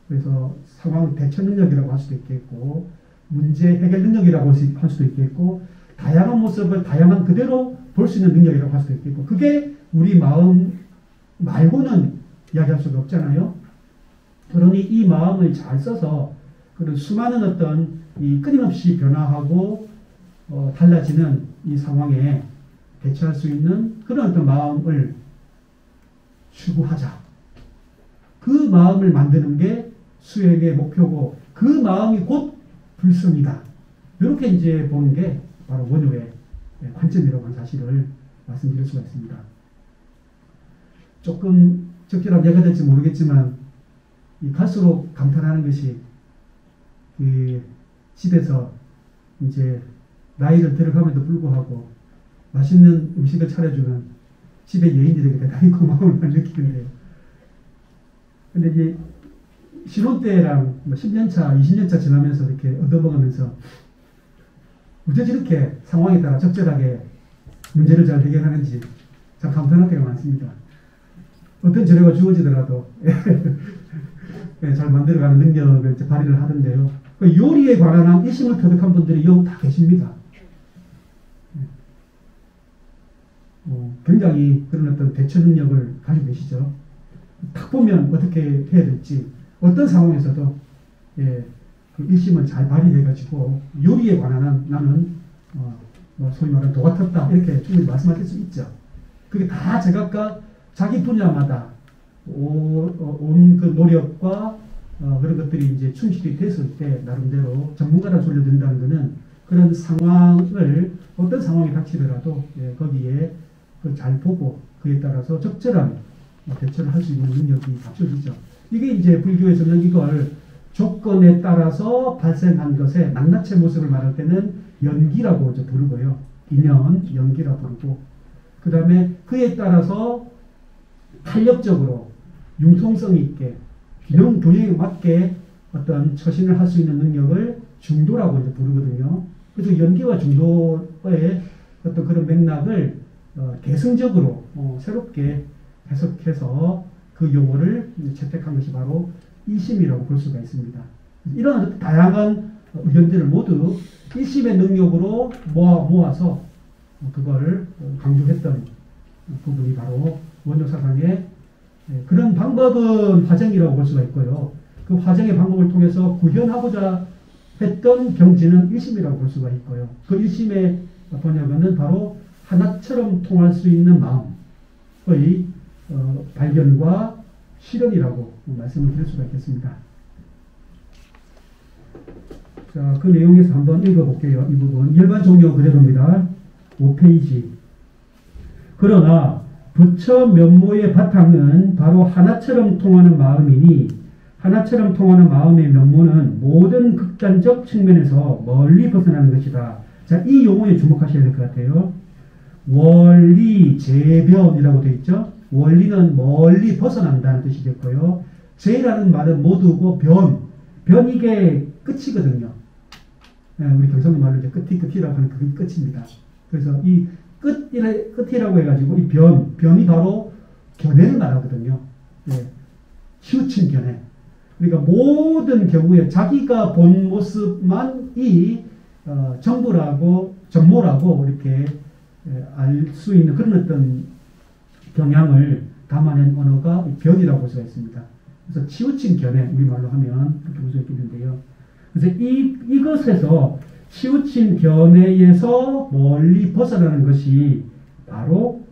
그래서 상황 대처 능력이라고 할 수도 있겠고 문제 해결 능력이라고 할 수도 있겠고 다양한 모습을 다양한 그대로 볼 수 있는 능력이라고 할 수도 있겠고 그게 우리 마음 말고는 이야기할 수가 없잖아요. 그러니 이 마음을 잘 써서 그런 수많은 어떤 이 끊임없이 변화하고 달라지는 이 상황에 대처할 수 있는 그런 어떤 마음을 추구하자. 그 마음을 만드는 게 수행의 목표고 그 마음이 곧 불성이다. 이렇게 이제 보는 게 바로 원효의 관점이라고 하는 사실을 말씀드릴 수가 있습니다. 조금 적절한 예가 될지 모르겠지만 갈수록 감탄하는 것이 집에서 이제 나이를 들어감에도 불구하고 맛있는 음식을 차려주는 집의 여인들에게 대단히 고마움을 느끼는데요. 근데 이제 신혼 때랑 10년차, 20년차 지나면서 이렇게 얻어먹으면서 어쩌지 이렇게 상황에 따라 적절하게 문제를 잘 해결하는지 참 감탄할 때가 많습니다. 어떤 재료가 주어지더라도 잘 만들어가는 능력을 발휘를 하던데요. 요리에 관한 일심을 터득한 분들이 여기 다 계십니다. 굉장히 그런 어떤 대처 능력을 가지고 계시죠. 딱 보면 어떻게 해야 될지 어떤 상황에서도 그 일심을 잘 발휘해가지고 요리에 관한 나는 소위 말하는 도같았다 이렇게 충분히 말씀하실 수 있죠. 그게 다 제각각 자기 분야마다 온 그 노력과 그런 것들이 이제 충실이 됐을 때 나름대로 전문가라 소리를 든다는 것은 그런 상황을 어떤 상황이 닥치더라도 거기에 잘 보고 그에 따라서 적절한 대처를 할 수 있는 능력이 갖춰지죠. 이게 이제 불교에서는 이걸 조건에 따라서 발생한 것의 낱낱의 모습을 말할 때는 연기라고 이제 부르고요. 인연, 연기라 부르고 그 다음에 그에 따라서 탄력적으로 융통성 있게 균형 균형에 맞게 어떤 처신을 할 수 있는 능력을 중도라고 이제 부르거든요. 그래서 연기와 중도의 어떤 그런 맥락을 개성적으로 새롭게 해석해서 그 용어를 채택한 것이 바로 일심이라고 볼 수가 있습니다. 이런 다양한 의견들을 모두 일심의 능력으로 모아서 그걸 강조했던 부분이 바로 원효 사상의 그런 방법은 화정이라고 볼 수가 있고요. 그 화정의 방법을 통해서 구현하고자 했던 경지는 일심이라고 볼 수가 있고요. 그 일심의 번역은 바로 하나처럼 통할 수 있는 마음의 발견과 실현이라고 말씀을 드릴 수가 있겠습니다. 자, 그 내용에서 한번 읽어볼게요. 이 부분. 일반 종료 그대로입니다. 5페이지. 그러나 부처 면모의 바탕은 바로 하나처럼 통하는 마음이니 하나처럼 통하는 마음의 면모는 모든 극단적 측면에서 멀리 벗어나는 것이다. 자, 이 용어에 주목하셔야 될 것 같아요. 원리 재변이라고 되어 있죠. 원리는 멀리 벗어난다는 뜻이겠고요. 재라는 말은 모두고 변 이게 끝이거든요. 우리 경상도 말로 이제 끝이라고 하는 그게 끝입니다. 그래서 이 끝이라고 해가지고 이 변이 바로 견해를 말하거든요. 치우친 견해. 그러니까 모든 경우에 자기가 본 모습만이 전모라고 이렇게 알 수 있는 그런 어떤 경향을 담아낸 언어가 변이라고 볼 수가 있습니다. 그래서 치우친 견해, 우리말로 하면 그렇게 볼 수 있겠는데요. 그래서 이것에서 치우친 견해에서 멀리 벗어나는 것이 바로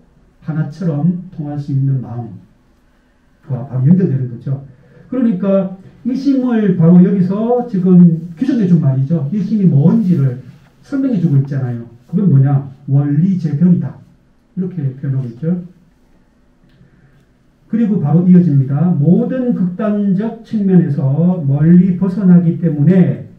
하나처럼 통할 수 있는 마음과 바로 연결되는 거죠. 그러니까 일심을 바로 여기서 지금 규정해 준 말이죠. 일심이 뭔지를 설명해 주고 있잖아요. 그건 뭐냐? 원리 재변이다. 이렇게 표현하고 있죠. 그리고 바로 이어집니다. 모든 극단적 측면에서 멀리 벗어나기 때문에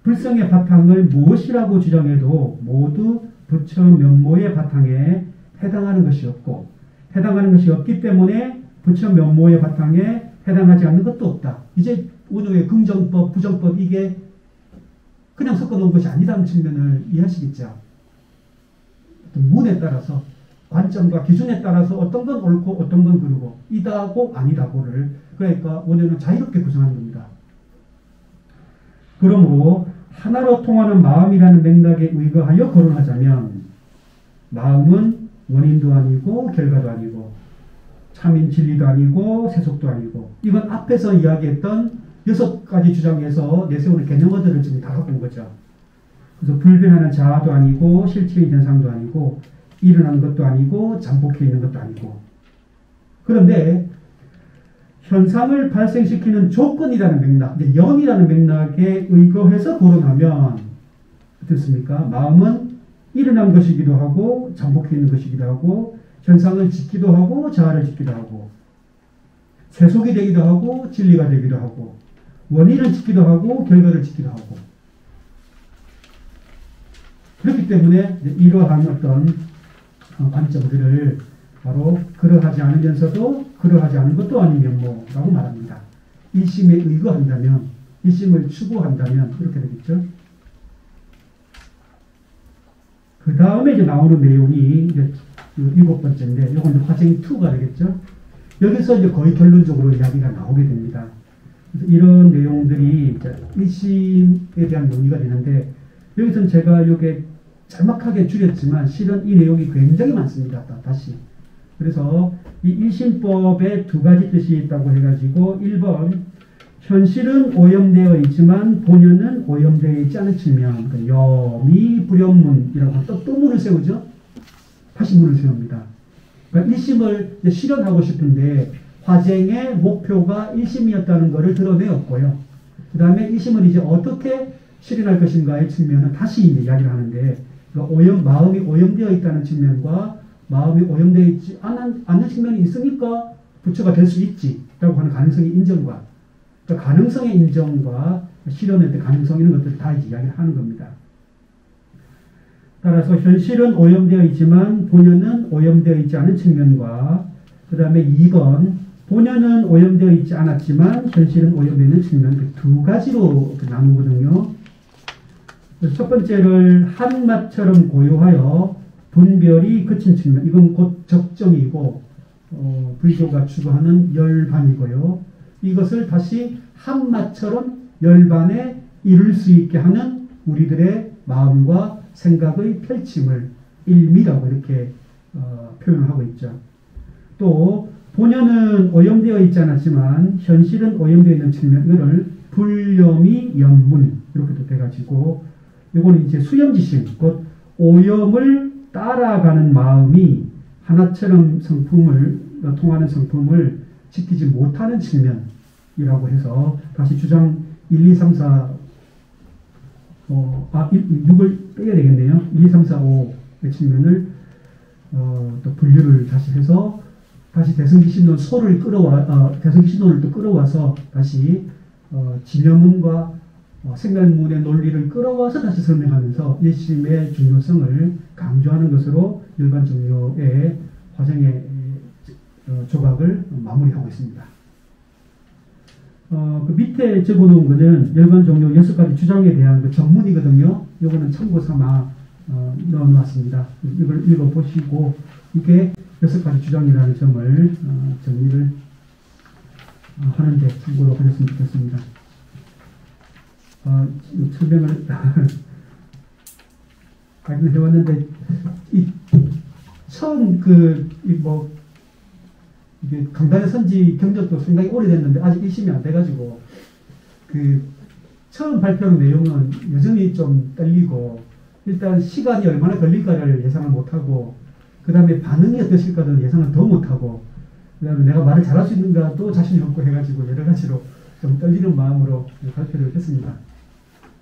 불성의 바탕을 무엇이라고 주장해도 모두 부처 면모의 바탕에 해당하는 것이 없고 해당하는 것이 없기 때문에 부처 면모의 바탕에 해당하지 않는 것도 없다. 이제 원효의 긍정법, 부정법 이게 그냥 섞어놓은 것이 아니라는 측면을 이해하시겠죠. 어떤 문에 따라서 관점과 기준에 따라서 어떤 건 옳고 어떤 건 그르고 이다고 아니다고를 그러니까 원효는 자유롭게 구성하는 겁니다. 그러므로 하나로 통하는 마음이라는 맥락에 의거하여 거론하자면 마음은 원인도 아니고 결과도 아니고 삼인 진리도 아니고 세속도 아니고, 이건 앞에서 이야기했던 6가지 주장에서 내세우는 개념어들을 지금 다 갖고 온 거죠. 그래서 불변하는 자아도 아니고 실체의 현상도 아니고 일어나는 것도 아니고 잠복해 있는 것도 아니고. 그런데 현상을 발생시키는 조건이라는 맥락, 영이라는 맥락에 의거해서 거론하면 어떻습니까? 마음은 일어난 것이기도 하고 잠복해 있는 것이기도 하고 현상을 짓기도 하고 자아를 짓기도 하고 세속이 되기도 하고 진리가 되기도 하고 원인을 짓기도 하고 결과를 짓기도 하고. 그렇기 때문에 이러한 어떤 관점들을 바로 그러하지 않으면서도 그러하지 않은 것도 아닌 면모라고 말합니다. 일심에 의거한다면, 일심을 추구한다면 그렇게 되겠죠. 그 다음에 이제 나오는 내용이 이제 7번째인데, 이건 이제 화쟁 2가 되겠죠. 여기서 이제 거의 결론적으로 이야기가 나오게 됩니다. 그래서 이런 내용들이 이제 일심에 대한 논의가 되는데, 여기서는 제가 이게 짤막하게 줄였지만 실은 이 내용이 굉장히 많습니다. 다시. 그래서 이 일심법에 2가지 뜻이 있다고 해가지고 1번 현실은 오염되어 있지만 본연은 오염되어 있지 않은 측면, 그러니까 염이 불연문이라고 또 문을 세우죠. 다시 문을 세웁니다. 그러니까 일심을 실현하고 싶은데 화쟁의 목표가 일심이었다는 것을 드러내었고요. 그 다음에 일심을 이제 어떻게 실현할 것인가의 측면은 다시 이제 이야기를 하는데, 그러니까 마음이 오염되어 있다는 측면과 마음이 오염되어 있지 않는 측면이 있으니까 부처가 될 수 있지라고 하는 가능성의 인정과, 그러니까 가능성의 인정과 실현의 가능성 이런 것들 다 이제 이야기를 하는 겁니다. 따라서 현실은 오염되어 있지만 본연은 오염되어 있지 않은 측면과, 그 다음에 2번 본연은 오염되어 있지 않았지만 현실은 오염되어 있는 측면, 그 2가지로 나누거든요. 첫 번째를 한맛처럼 고요하여 분별이 그친 측면, 이건 곧 적정이고 불교가 추구하는 열반이고요. 이것을 다시 한맛처럼 열반에 이룰 수 있게 하는 우리들의 마음과 생각의 펼침을 일미라고 이렇게 표현을 하고 있죠. 또 본연은 오염되어 있지 않았지만 현실은 오염되어 있는 측면을 불염이 연문 이렇게도 돼가지고, 이거는 이제 수염지심, 곧 오염을 따라가는 마음이 하나처럼 통하는 성품을 지키지 못하는 측면이라고 해서 다시 주장 1, 2, 3, 4 6을 빼야 되겠네요. 1, 2, 3, 4, 5의 측면을 또 분류를 다시 해서 다시 대승기신론 소를 대승기신론을 또 끌어와서 다시 진여문과 생각문의 논리를 끌어와서 다시 설명하면서 일심의 중요성을 강조하는 것으로 일반 종료의 화쟁의 조각을 마무리하고 있습니다. 그 밑에 적어놓은 것은 일반 종료 6가지 주장에 대한 그 전문이거든요. 이거는 참고 삼아 넣어놨습니다. 이걸 읽어보시고 이게 6가지 주장이라는 점을 정리를 하는데 참고로 하셨으면 좋겠습니다. 설명을 하긴 해왔는데, 처음 이게 강단의 선지 경력도 상당히 오래됐는데 아직 일심이 안 돼가지고 처음 발표한 내용은 여전히 좀 떨리고, 일단 시간이 얼마나 걸릴까를 예상을 못하고, 그 다음에 반응이 어떠실까도 예상을 더 못하고, 그 다음에 내가 말을 잘할 수 있는가도 자신이 없고 해가지고 여러 가지로 좀 떨리는 마음으로 발표를 했습니다.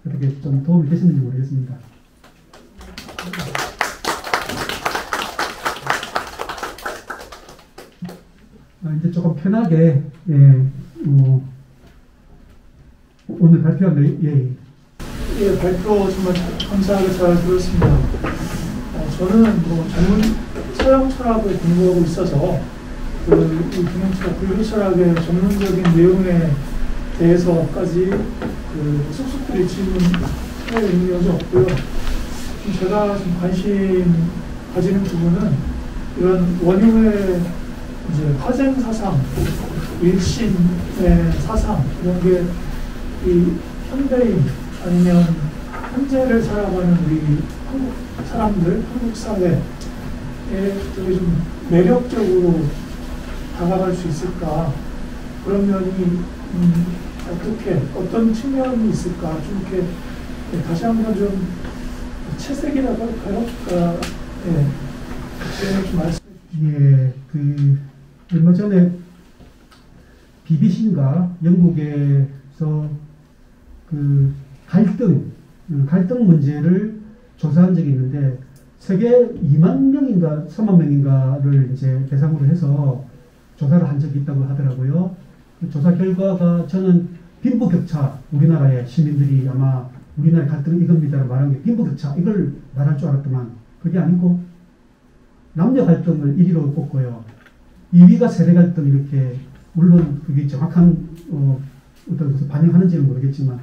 어떻게 좀 도움이 되셨는지 모르겠습니다. 이제 조금 편하게 오늘 발표한 발표 정말 감사하게 잘 들었습니다. 저는 전문 서양 철학을 공부하고 있어서 이 기능철학, 불교 철학의 전문적인 내용에 대해서까지 쏙쏙들이 질문할 의미가 없고요. 제가 좀 관심 가지는 부분은 이런 원흉의 이제 화쟁 사상, 일심의 사상 이런 게 이 현대인 아니면 현재를 살아가는 우리 한국 사람들, 한국 사회에 되게 좀 매력적으로 다가갈 수 있을까? 그런 면이 어떻게 어떤 측면이 있을까? 좀 이렇게 다시 한번 좀 채색이라고 할까요? 좀 말씀해 주시죠. 예, 얼마 전에 BBC인가 영국에서 갈등 문제를 조사한 적이 있는데 세계 2만 명인가 3만 명인가를 이제 대상으로 해서 조사를 한 적이 있다고 하더라고요. 그 조사 결과가 저는 빈부격차, 우리나라의 시민들이 아마 우리나라의 갈등은 이겁니다 말한 게 빈부격차 이걸 말할 줄 알았더만 그게 아니고 남녀 갈등을 1위로 꼽고요. 2위가 세대 갈등 이렇게 물론 그게 정확한 어떤 것을 반영하는지는 모르겠지만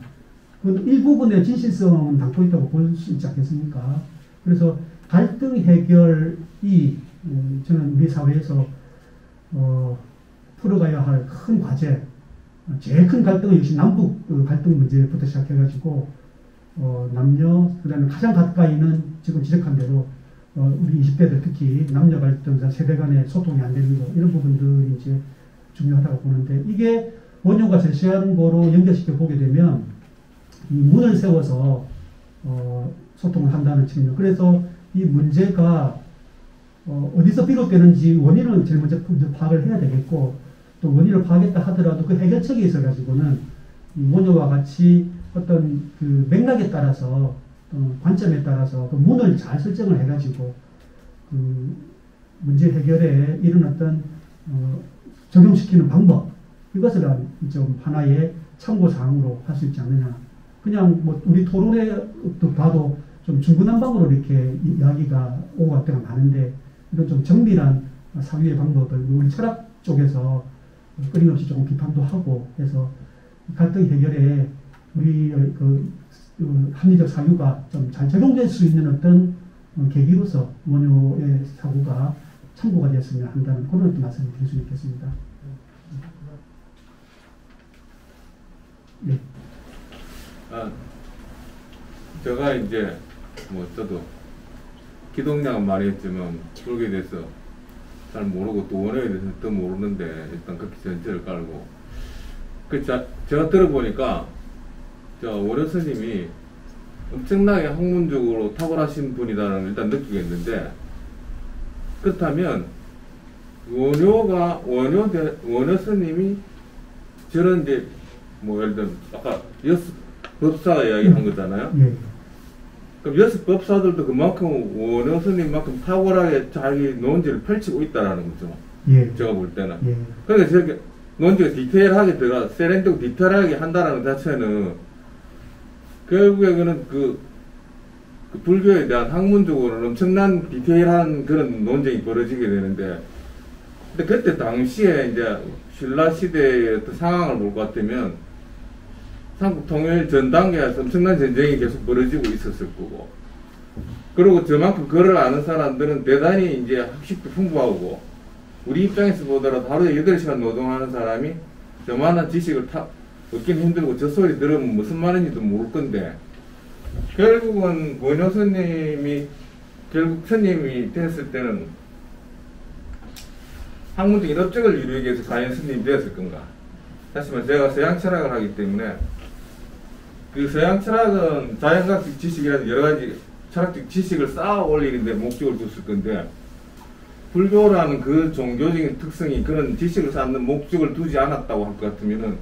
그건 일부분의 진실성은 담고 있다고 볼 수 있지 않겠습니까? 그래서 갈등 해결이 저는 우리 사회에서 풀어가야 할 큰 과제, 제일 큰 갈등은 역시 남북 갈등 문제부터 시작해가지고 남녀, 그 다음에 가장 가까이는 지금 지적한 대로 우리 20대들 특히 남녀 갈등, 세대 간의 소통이 안 되는 거 이런 부분들이 이제 중요하다고 보는데 이게 원효가 제시한 거로 연결시켜 보게 되면 이 문을 세워서 소통을 한다는 측면. 그래서 이 문제가 어디서 비롯되는지 원인을 제일 먼저 파악을 해야 되겠고 또 원인을 파악했다 하더라도 그 해결책에 있어 가지고는 이 원효와 같이 어떤 그 맥락에 따라서 관점에 따라서 그 문을 잘 설정을 해가지고 그 문제 해결에 이런 어떤 적용시키는 방법 이것을 좀 하나의 참고 사항으로 할 수 있지 않느냐. 그냥 뭐 우리 토론에 봐도 좀 중구난방으로 이렇게 이야기가 오고 갈 때가 많은데 이런 좀 정밀한 사유의 방법을 우리 철학 쪽에서 끊임없이 조금 비판도 하고 해서 갈등 해결에 우리의 합리적 사유가 좀 잘 적용될 수 있는 어떤 계기로서 원효의 사고가 참고가 되었으면 한다는 그런 어떤 말씀을 드릴 수 있겠습니다. 네. 제가 이제 저도 기독량은 많이 했지만 불교에 대해서 잘 모르고 또 원효에 대해서 더 모르는데 일단 그렇게 전제를 깔고 제가 들어보니까 원효 스님이 엄청나게 학문적으로 탁월하신 분이다라는 걸 일단 느끼겠는데 그렇다면 원효 스님이 저런 이제 예를 들면 아까 법사 이야기한 거잖아요. 예. 그럼 여섯 법사들도 그만큼 원효 스님만큼 탁월하게 자기 논지를 펼치고 있다라는 거죠. 예. 제가 볼 때는. 예. 그러니까 저렇게 논지가 디테일하게 세련되고 디테일하게 한다라는 것 자체는 결국에는 그 불교에 대한 학문적으로는 엄청난 디테일한 그런 논쟁이 벌어지게 되는데 근데 그때 당시에 이제 신라 시대의 어떤 상황을 볼 것 같으면 삼국 통일 전 단계에서 엄청난 전쟁이 계속 벌어지고 있었을 거고 그리고 저만큼 글을 아는 사람들은 대단히 이제 학식도 풍부하고 우리 입장에서 보더라도 하루에 8시간 노동하는 사람이 저만한 지식을 얻긴 힘들고 저 소리 들으면 무슨 말인지도 모를 건데 결국은 원효 스님이 결국 스님이 됐을 때는 학문적인 업적을 이루기 위해서 과연 스님이 되었을 건가. 다시 말해 제가 서양 철학을 하기 때문에 그 서양 철학은 자연과학적 지식이라든 여러가지 철학적 지식을 쌓아 올리는 데 목적을 뒀을 건데 불교라는 그 종교적인 특성이 그런 지식을 쌓는 목적을 두지 않았다고 할 것 같으면은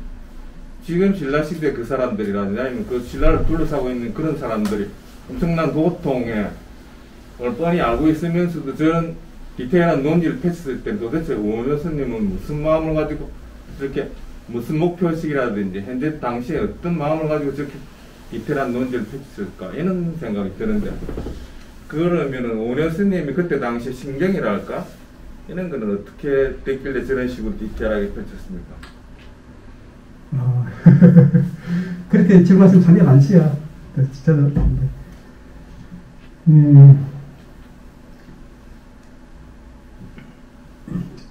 지금 신라시대 그 사람들이라든지 아니면 그 신라를 둘러싸고 있는 그런 사람들이 엄청난 고통에 뻔히 알고 있으면서도 저런 디테일한 논지를 펼쳤을 때 도대체 원효 스님은 무슨 마음을 가지고 저렇게 무슨 목표의식이라든지 현재 당시에 어떤 마음을 가지고 저렇게 디테일한 논지를 펼쳤을까 이런 생각이 드는데 그러면은 원효 스님이 그때 당시에 심경이랄까 이런 거는 어떻게 됐길래 저런 식으로 디테일하게 펼쳤습니까? 그렇게 질문하시면 자리가 많지요. 저도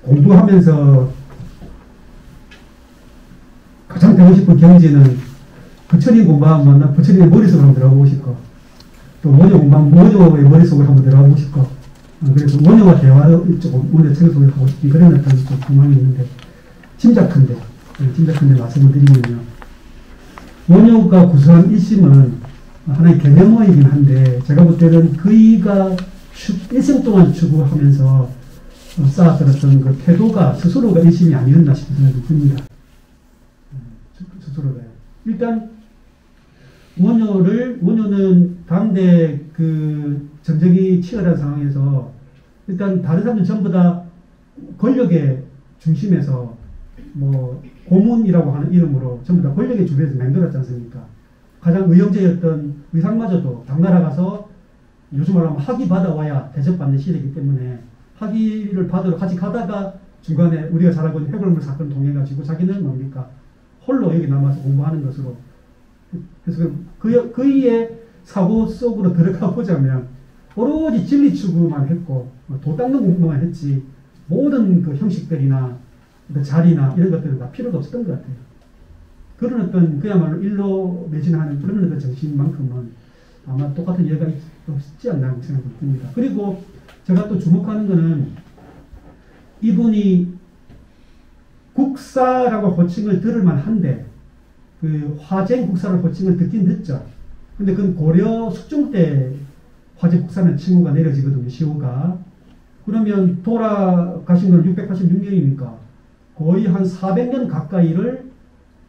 공부하면서 가장 되고 싶은 경지는 부처님 공부하면 나 부처님의 머릿속으로 한번 들어가고 싶고 또 원효 공부하면 원효의 머릿속으로 한번 들어가고 싶고 그래서 원효와 대화를 조금 오늘 책을 통해서 하고 싶은 그런 어떤 좀 궁금함이 있는데, 짐작컨대 말씀을 드리면요. 원효가 구성한 1심은 하나의 개념어이긴 한데, 제가 볼 때는 그이가 일생 동안 추구하면서 쌓았던 어떤 그 태도가 스스로가 1심이 아니었나 싶은 생각이 듭니다. 스스로가요. 일단, 원효는 당대 그 전쟁이 치열한 상황에서 일단 다른 사람들 전부 다 권력의 중심에서 뭐 고문이라고 하는 이름으로 전부 다 권력의 주변에서 맹돌았지 않습니까? 가장 의형제였던 의상마저도 당나라 가서 요즘 말로 하면 학위 받아와야 대접받는 시대이기 때문에 학위를 받으러 같이 가다가 중간에 우리가 잘 알고 있는 해골물 사건 통해가지고 자기는 뭡니까? 홀로 여기 남아서 공부하는 것으로. 그래서 그의 사고 속으로 들어가 보자면 오로지 진리 추구만 했고 도 닦는 공부만 했지 모든 그 형식들이나 그 자리나 이런 것들은 다 필요가 없었던 것 같아요. 그런 어떤 그야말로 일로 매진하는 그런 어떤 정신만큼은 아마 똑같은 예가 없지 않나 생각이 듭니다. 그리고 제가 또 주목하는 것은 이분이 국사라고 호칭을 들을 만한데 그 화쟁 국사라고 호칭을 듣긴 듣죠. 근데 그건 고려 숙종 때 화쟁 국사는 칭호가 내려지거든요. 시호가. 그러면 돌아가신 건 686년이니까 거의 한 400년 가까이를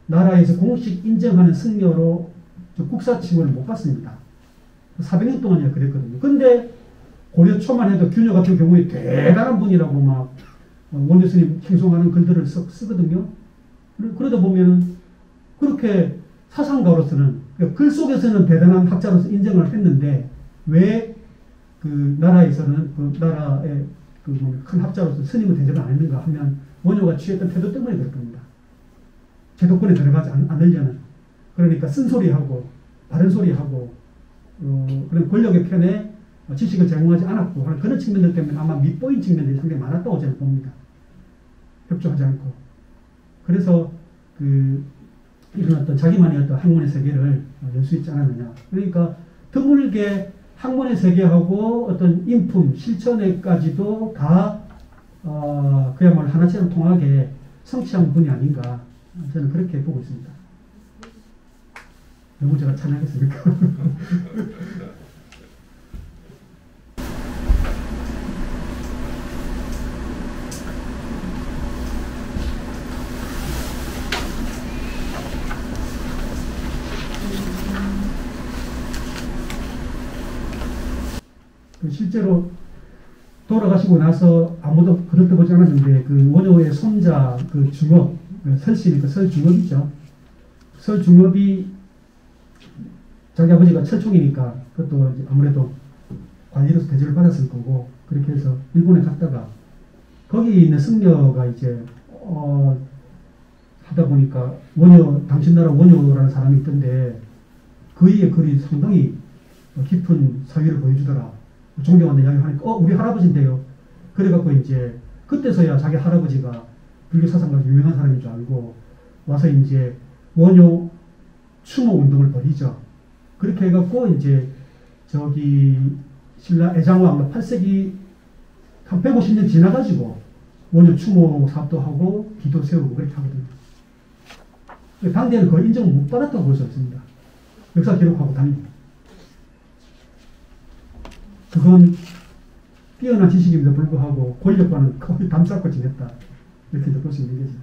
나라에서 공식 인정하는 승려로 국사 칭호를 못 받습니다. 400년 동안이나 그랬거든요. 근데 고려 초만 해도 균여 같은 경우에 대단한 분이라고 막 원효 스님 칭송하는 글들을 쓰거든요. 그러다 보면 그렇게 사상가로서는 글 속에서는 대단한 학자로서 인정을 했는데 왜 그 나라에서는 그 나라의 그 큰 학자로서 스님을 대접을 안 했는가 하면 원효가 취했던 태도 때문에 그럴 겁니다. 제도권에 들어가지 않으려는, 그러니까 쓴소리하고 바른 소리하고 그런 권력의 편에 지식을 제공하지 않았고 하는 그런 측면들 때문에 아마 밉보인 측면들이 상당히 많았다고 저는 봅니다. 협조하지 않고. 그래서 이런 어떤 자기만의 어떤 학문의 세계를 열 수 있지 않았느냐. 그러니까 드물게 학문의 세계하고 어떤 인품, 실천에까지도 다 그야말로 하나처럼 통하게 성취한 분이 아닌가. 저는 그렇게 보고 있습니다. 너무 제가 찬양했습니까? 실제로 돌아가시고 나서 아무도 그렇게 보지 않았는데 그 원효의 손자 그 중업, 설씨니까 설중업이죠. 설중업이 자기 아버지가 철총이니까 그것도 아무래도 관리로서 대접을 받았을 거고 그렇게 해서 일본에 갔다가 거기 있는 승려가 이제 하다 보니까 원효, 당신 나라 원효라는 사람이 있던데 그의 글이 상당히 깊은 사유를 보여주더라. 존경한다 이야기 하니까 우리 할아버지인데요. 그래갖고 이제 그때서야 자기 할아버지가 불교 사상가 유명한 사람인 줄 알고 와서 이제 원효 추모 운동을 벌이죠. 그렇게 해갖고 이제 저기 신라 애장왕 8세기 한 150년 지나가지고 원효 추모 사업도 하고 기도 세우고 그렇게 하거든요. 당대에는 거의 인정을 못 받았다고 볼 수 없습니다. 역사 기록하고 다니고. 그건 뛰어난 지식임에도 불구하고 권력과는 거의 담쌓고 지냈다. 이렇게 볼 수 있는 거죠.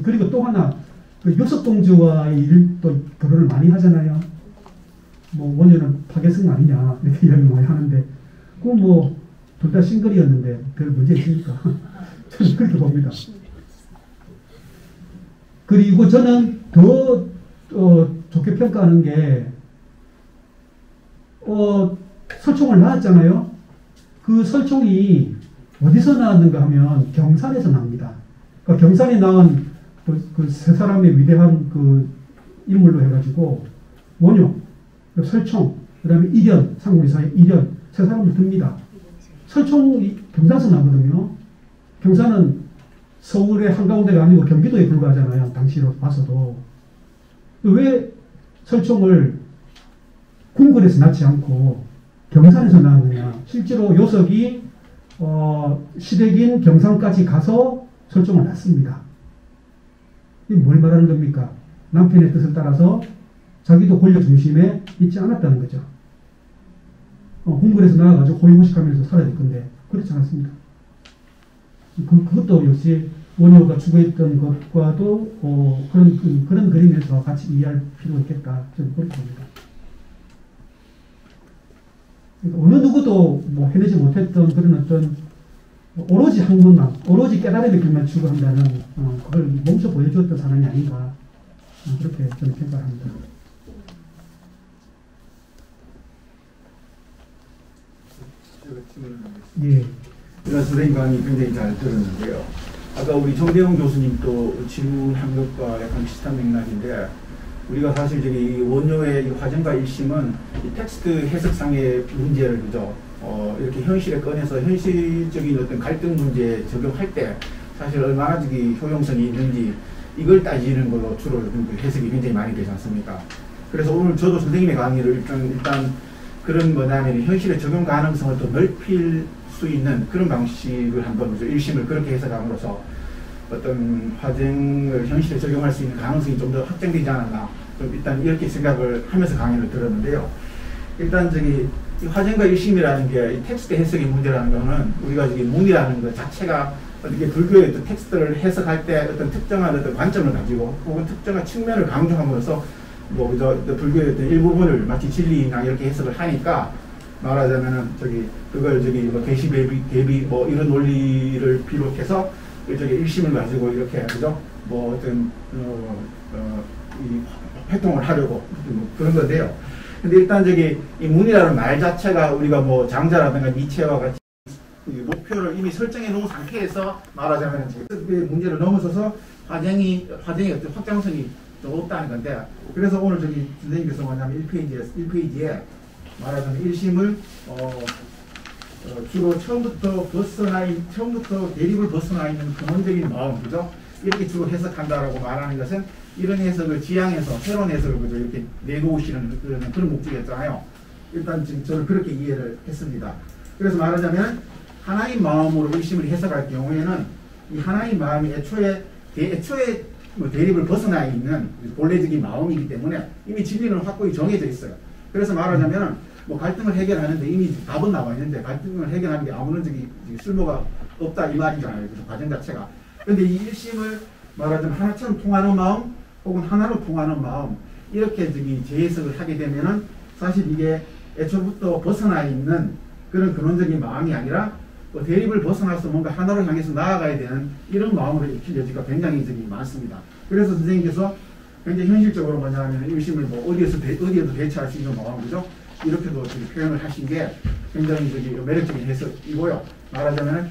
그리고 또 하나, 그 요섭공주와의 일도 결혼을 많이 하잖아요. 뭐, 원효는 파괴성 아니냐, 이렇게 이야기 많이 하는데, 그건 뭐, 둘 다 싱글이었는데, 별 문제 있습니까? 저는 그렇게 봅니다. 그리고 저는 더 좋게 평가하는 게 설총을 낳았잖아요. 그 설총이 어디서 나왔는가 하면 경산에서 나옵니다. 그러니까 경산에 나온 그 세 사람의 위대한 그 인물로 해가지고 원효, 설총, 그 다음에 일현, 상국리사의 일현 세 사람을 듭니다. 설총이 경산에서 나거든요. 경산은 서울의 한가운데가 아니고 경기도에 불과하잖아요. 당시로 봐서도. 왜 설총을 궁궐에서 낳지 않고 경산에서 낳았느냐. 실제로 요석이 시댁인 경산까지 가서 설총을 낳습니다. 이게 뭘 말하는 겁니까? 남편의 뜻을 따라서 자기도 권력 중심에 있지 않았다는 거죠. 궁궐에서 나와가지고 호의호식하면서 살아야 될 건데 그렇지 않았습니다. 그것도 역시 원효가 추구했던 것과도 그런 그림에서 같이 이해할 필요가 있겠다. 저는 그렇게 봅니다. 그러니까 어느 누구도 뭐 해내지 못했던 그런 어떤 오로지 학문만, 오로지 깨달음의 길만 추구한다는 그걸 몸소 보여주었던 사람이 아닌가 그렇게 저는 평가합니다. 예. 제가 선생님 강의 굉장히 잘 들었는데요. 아까 우리 정대용 교수님도 질문한 것과 약간 비슷한 맥락인데, 우리가 사실 저기 원효의 이 화전과 일심은 이 텍스트 해석상의 문제를 그죠 이렇게 현실에 꺼내서 현실적인 어떤 갈등 문제에 적용할 때 사실 얼마나 저기 효용성이 있는지 이걸 따지는 걸로 주로 해석이 굉장히 많이 되지 않습니까? 그래서 오늘 저도 선생님의 강의를 일단 그런 뭐냐면 현실의 적용 가능성을 더 넓힐 수 있는 그런 방식을 한번 일심을 그렇게 해석함으로써 어떤 화쟁을 현실에 적용할 수 있는 가능성이 좀 더 확장되지 않았나 좀 일단 이렇게 생각을 하면서 강의를 들었는데요. 일단 저기 이 화쟁과 일심이라는 게 이 텍스트 해석의 문제라는 거는 우리가 저기 문이라는 것 자체가 어떻게 불교의 어떤 텍스트를 해석할 때 어떤 특정한 어떤 관점을 가지고 혹은 특정한 측면을 강조함으로써 뭐 그저 불교의 어떤 일부분을 마치 진리나 이렇게 해석을 하니까 말하자면은 저기 그걸 저기 뭐 개시 대비 뭐 이런 논리를 비롯해서 저기 일심을 가지고 이렇게 그죠 뭐 어떤 이 활동을 하려고 뭐 그런 건데요. 근데 일단 저기 이 문이라는 말 자체가 우리가 뭐 장자라든가 니체와 같이 목표를 이미 설정해 놓은 상태에서 말하자면 지금 문제를 넘어서서 화쟁의 어떤 확장성이 좀 없다는 건데, 그래서 오늘 저기 선생님께서 뭐냐면 1페이지에 말하자면 일심을 주로 처음부터 대립을 벗어나 있는 근원적인 마음, 그죠? 이렇게 주로 해석한다라고 말하는 것은 이런 해석을 지향해서 새로운 해석을 그죠? 이렇게 내놓으시는 그런 목적이었잖아요. 일단 지금 저는 그렇게 이해를 했습니다. 그래서 말하자면 하나의 마음으로 일심을 해석할 경우에는 이 하나의 마음이 애초에 뭐 대립을 벗어나 있는 본래적인 마음이기 때문에 이미 진리는 확고히 정해져 있어요. 그래서 말하자면 뭐 갈등을 해결하는데 이미 답은 나와 있는데 갈등을 해결하는 게 아무런 쓸모가 없다 이 말이잖아요. 그 과정 자체가. 그런데 이 일심을 말하자면 하나처럼 통하는 마음 혹은 하나로 통하는 마음 이렇게 재해석을 하게 되면은 사실 이게 애초부터 벗어나 있는 그런 근원적인 마음이 아니라 뭐 대립을 벗어나서 뭔가 하나로 향해서 나아가야 되는 이런 마음으로 읽힐 여지가 굉장히 많습니다. 그래서 선생님께서 굉장히 현실적으로 뭐냐면 일심을 뭐 어디에도 대처할 수 있는 마음, 그죠? 이렇게도 표현을 하신 게 굉장히 매력적인 해석이고요. 말하자면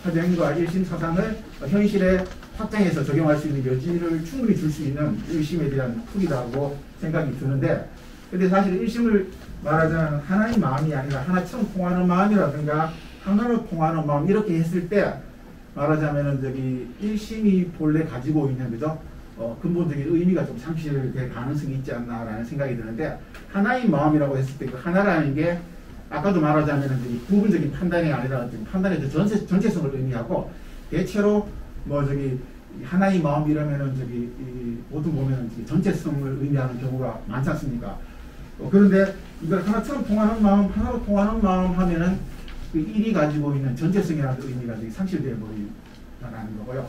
화쟁과 일심 사상을 현실에 확장해서 적용할 수 있는 여지를 충분히 줄 수 있는 일심에 대한 풀이라고 생각이 드는데, 근데 사실 일심을 말하자면 하나의 마음이 아니라 하나처럼 통하는 마음이라든가 하나로 통하는 마음 이렇게 했을 때 말하자면은 일심이 본래 가지고 있는 그죠? 근본적인 의미가 좀 상실될 가능성이 있지 않나라는 생각이 드는데, 하나의 마음이라고 했을 때 그 하나라는 게 아까도 말하자면은 부분적인 판단이 아니라 판단의 전체성을 의미하고, 대체로 뭐 하나의 마음 이러면은 보통 보면은 전체성을 의미하는 경우가 많지 않습니까? 그런데 이걸 하나처럼 통하는 마음, 하나로 통하는 마음 하면은 그 일이 가지고 있는 전체성이라는 의미가 상실되어 버린다는 거고요.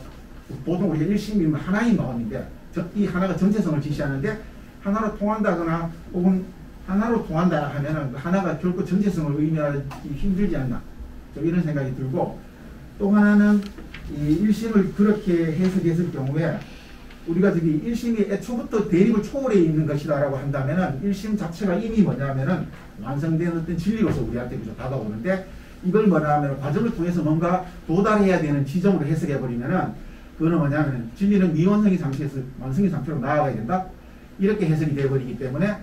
보통 우리가 일심이면 하나의 마음인데 이 하나가 전체성을 지시하는데 하나로 통한다거나 혹은 하나로 통한다 하면은 하나가 결코 전체성을 의미하기 힘들지 않나 이런 생각이 들고, 또 하나는 이 일심을 그렇게 해석했을 경우에 우리가 일심이 애초부터 대립을 초월해 있는 것이다라고 한다면은 일심 자체가 이미 뭐냐면은 완성된 어떤 진리로서 우리한테 다가오는데, 이걸 뭐냐면 과정을 통해서 뭔가 도달해야 되는 지점으로 해석해 버리면은 그거는 뭐냐면 진리는 미완성의 상태에서 완성의 상태로 나아가야 된다 이렇게 해석이 되어 버리기 때문에,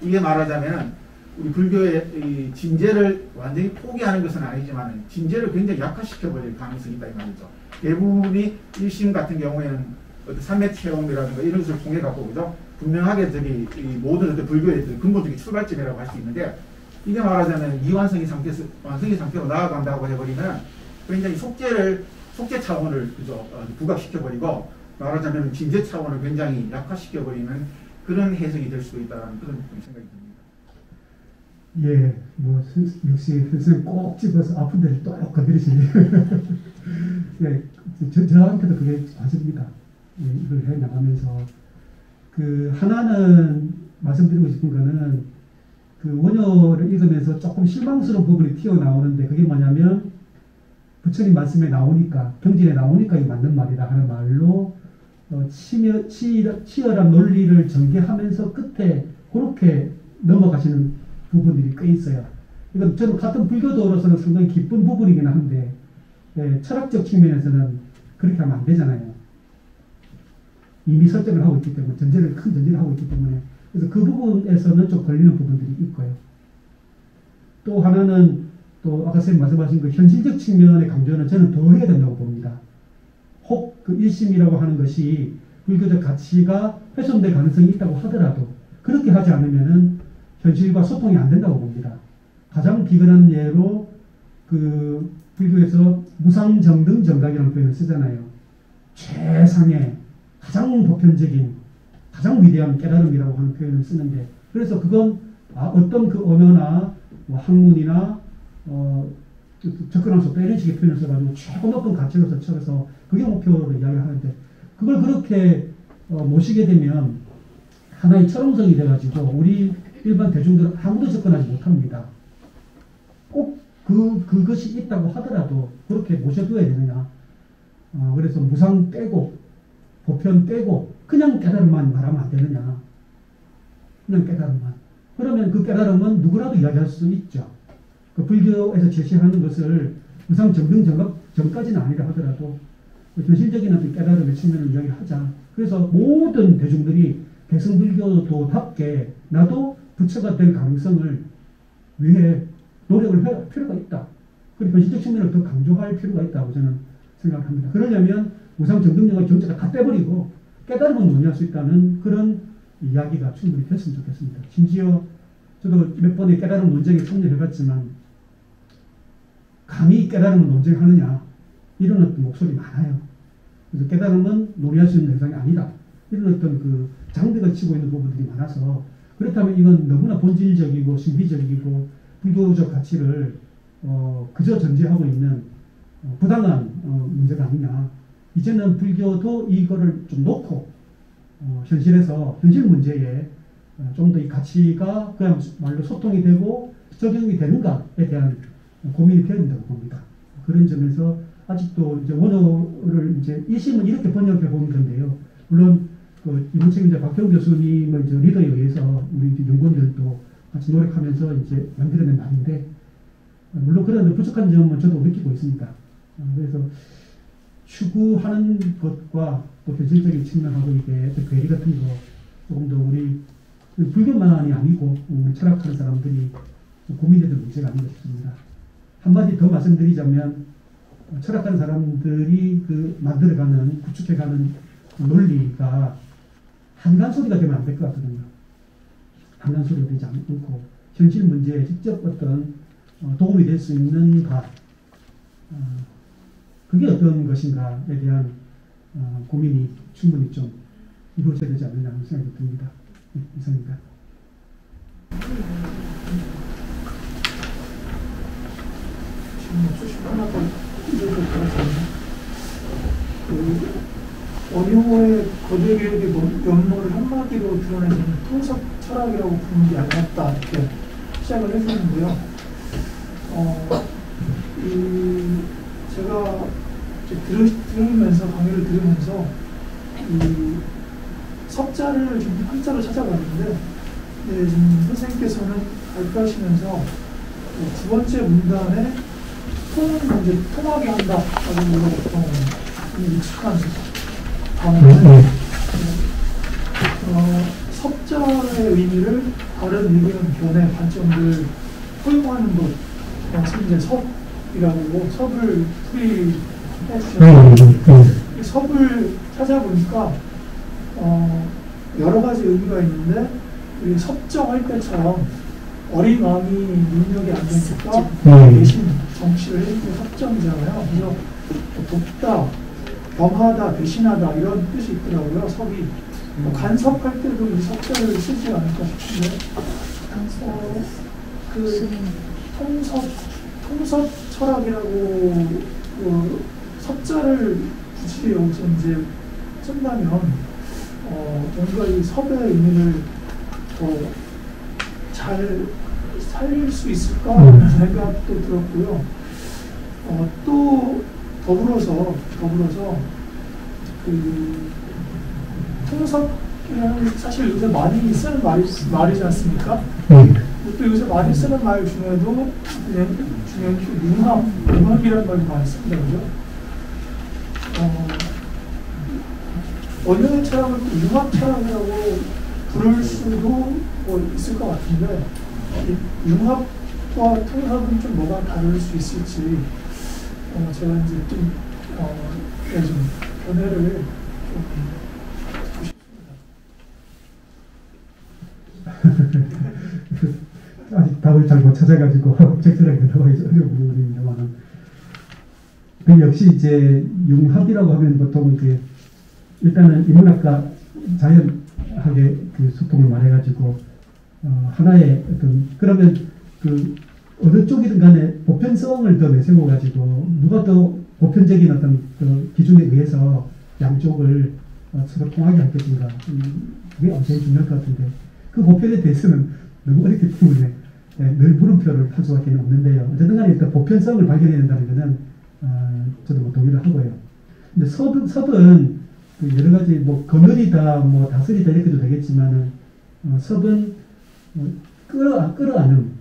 이게 말하자면은 우리 불교의 이 진제를 완전히 포기하는 것은 아니지만 진제를 굉장히 약화시켜버릴 가능성이 있다 이 말이죠. 대부분이 1심 같은 경우에는 어떤 삼매 체험이라든가 이런 것을 통해 갖고 그죠? 분명하게 저기 이 모든 어떤 불교의 근본적인 출발점이라고 할 수 있는데 이게 말하자면 미완성의 상태에서 완성의 상태로 나아간다고 해버리면 굉장히 속죄 차원을 그죠? 부각시켜버리고 말하자면 진제 차원을 굉장히 약화시켜버리는 그런 해석이 될 수도 있다는 그런 생각이 듭니다. 예, 뭐 역시 선생님 꼭 집어서 아픈 데를 또 건드리시네요. 예, 저한테도 그게 맞습니다. 예, 이걸 해 나가면서 그 하나는 말씀드리고 싶은 거는 그 원효를 읽으면서 조금 실망스러운 부분이 튀어나오는데 그게 뭐냐면 부처님 말씀에 나오니까 경진에 나오니까 이 맞는 말이다 하는 말로 치열한 논리를 전개하면서 끝에 그렇게 넘어가시는 부분들이 꽤 있어요. 이건 저는 같은 불교도로서는 상당히 기쁜 부분이긴 한데 철학적 측면에서는 그렇게 하면 안 되잖아요. 이미 설정을 하고 있기 때문에 큰 전제를 하고 있기 때문에 그래서 그 부분에서는 좀 걸리는 부분들이 있고요. 또 하나는 또 아까 선생님 말씀하신 그 현실적 측면의 강조는 저는 더 해야 된다고 봅니다. 혹 그 일심이라고 하는 것이 불교적 가치가 훼손될 가능성이 있다고 하더라도 그렇게 하지 않으면은 현실과 소통이 안 된다고 봅니다. 가장 비근한 예로 그 불교에서 무상정등정각이라는 표현을 쓰잖아요. 최상의 가장 보편적인 가장 위대한 깨달음이라고 하는 표현을 쓰는데 그래서 그건 어떤 그 언어나 뭐 학문이나 접근할 수 없다 이런 식의 표현을 써가지고 최고 높은 가치로서 쳐서 그게 목표로 이야기하는데 그걸 그렇게 모시게 되면 하나의 철옹성이 돼가지고 우리 일반 대중들은 아무도 접근하지 못합니다. 꼭 그것이 있다고 하더라도 그렇게 모셔둬야 되느냐. 그래서 무상 빼고 보편 빼고 그냥 깨달음만 말하면 안 되느냐. 그냥 깨달음만. 그러면 그 깨달음은 누구라도 이야기할 수 있죠. 그 불교에서 제시하는 것을 무상 정등 전까지는 아니라 하더라도 현실적인 어떤 깨달음의 측면을 이야기하자. 그래서 모든 대중들이 대승불교도답게 나도 부처가 될 가능성을 위해 노력을 할 필요가 있다. 그리고 현실적 측면을 더 강조할 필요가 있다고 저는 생각합니다. 그러려면 무상 정등정의 경제가 다 빼버리고 깨달음을 논의할 수 있다는 그런 이야기가 충분히 됐으면 좋겠습니다. 심지어 저도 몇 번의 깨달음 논쟁에 참여해봤지만 감히 깨달음을 논쟁하느냐 이런 어떤 목소리 많아요. 그래서 깨달음은 논의할 수 있는 대상이 아니다. 이런 어떤 그 장벽을 치고 있는 부분들이 많아서 그렇다면 이건 너무나 본질적이고 신비적이고 불교적 가치를 그저 전제하고 있는 부당한 문제가 아니냐. 이제는 불교도 이거를 좀 놓고 현실에서 현실 문제에 좀 더 이 가치가 그야말로 소통이 되고 적용이 되는가에 대한 고민이 되어야 된다고 봅니다. 그런 점에서 아직도 이제 원어를 이제 이심은 이렇게 번역해 보는 건데요. 물론 그 이번 책임자 박경 교수님의 리더에 의해서 우리 연구원들도 같이 노력하면서 이제 만들어낸 말인데 물론 그런 부족한 점은 저도 느끼고 있습니다. 그래서 추구하는 것과 또 현실적인 측면하고 이게 괴리 같은 거 조금 더 우리 불교만이 아니고 철학하는 사람들이 고민해야 될 문제가 아닌가 싶습니다. 한마디 더 말씀드리자면 철학하는 사람들이 그 만들어가는 구축해가는 논리가 한간소리가 되면 안 될 것 같거든요. 한간소리가 되지 않고 현실 문제에 직접 어떤 도움이 될 수 있는가 그게 어떤 것인가에 대한 고민이 충분히 좀 이루어져야 되지 않느냐 하는 생각이 듭니다. 네, 이상입니다. 하나 더 원효의 거대계획의 면모를 한마디로 드러내는 통섭 철학이라고 부르는 게 아니었다 이렇게 시작을 했었는데요. 제가 들으면서 강의를 들으면서 이 석자를 좀 한자로 찾아봤는데 지금 선생님께서는 발표하시면서 두 번째 문단에 통하게 한다라는 걸로 보통 익숙한 단어인데 석자의 의미를 다른 의견, 견해, 관점들 포용하는 것, 마치 이제 섭이라고 섭을 풀이해 주셨는데 이 섭을 찾아보니까 여러 가지 의미가 있는데 우리 섭정할 때처럼 어린 왕이 능력이 안 되니까 대신 정치를 해주고 섭정이잖아요. 그래서 돕다, 범하다, 대신하다 이런 뜻이 있더라고요. 섭이 간섭할 때도 이 섭자를 쓰지 않을까 싶은데 그 통섭 철학이라고 그 섭자를 굳이 여기서 이제 쓴다면 뭔가 이 섭의 의미를 더 잘 살릴 수 있을까 하는 생각도 들었고요. 또 더불어서 그 통섭이라는 사실 요새 많이 쓰는 말이지 않습니까? 또 요새 많이 쓰는 말 중에도 융합이라는 말을 많이 씁니다. 그죠? 원형의 철학을 융합 철학이라고 부를 수도 있을 것 같은데 융합과 통합은 좀 뭐가 다를 수 있을지 제가 이제 좀 견해를 좀 아직 답을 잘 못 찾아가지고 적절하게 나와있어 어려운 부분입니다만 그 역시 이제 융합이라고 하면 보통 이제 일단은 인문학과 자연학의 그 소통을 말해가지고 하나의 어떤 그러면 그 어느 쪽이든 간에 보편성을 더 내세워가지고 누가 더 보편적인 어떤 그 기준에 의해서 양쪽을 서로 통하게 할 것인가 그게 엄청 중요할 것 같은데 그 보편에 대해서는 너무 어렵기 때문에 늘 물음표를 할 수밖에 없는데요. 어쨌든 간에 일단 보편성을 발견해야 된다는 것은 저도 뭐 동의를 하고요. 근데 섭은 그 여러 가지 뭐 거느리다 뭐 다스리다 이렇게도 되겠지만은 섭은 끌어안음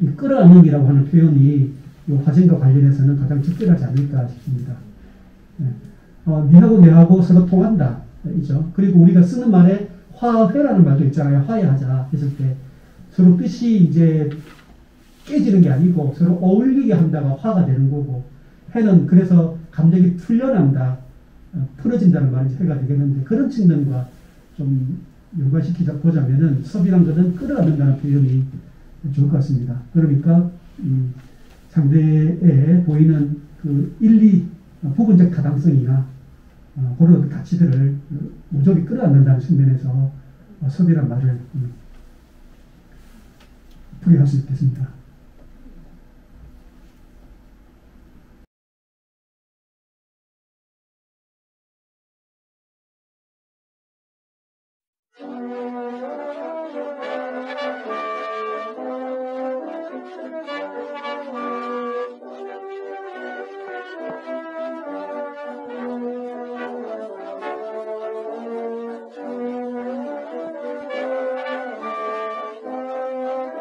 이 끌어안음이라고 하는 표현이 이 화쟁과 관련해서는 가장 적절하지 않을까 싶습니다. 니하고 내하고 서로 통한다 이죠. 그리고 우리가 쓰는 말에 화해라는 말도 있잖아요. 화해하자 했을 때 서로 뜻이 이제 깨지는 게 아니고 서로 어울리게 한다가 화가 되는 거고 해는 그래서 감정이 풀려난다 풀어진다는 말이 해가 되겠는데 그런 측면과 좀 연관시키자 보자면은 섭이란 것은 끌어안는다는 표현이 좋을 것 같습니다. 그러니까 상대에 보이는 그 부분적 타당성이나 그런 가치들을 모조리 끌어안는다는 측면에서 섭이란 말을 풀이할 수 있겠습니다. Thank you.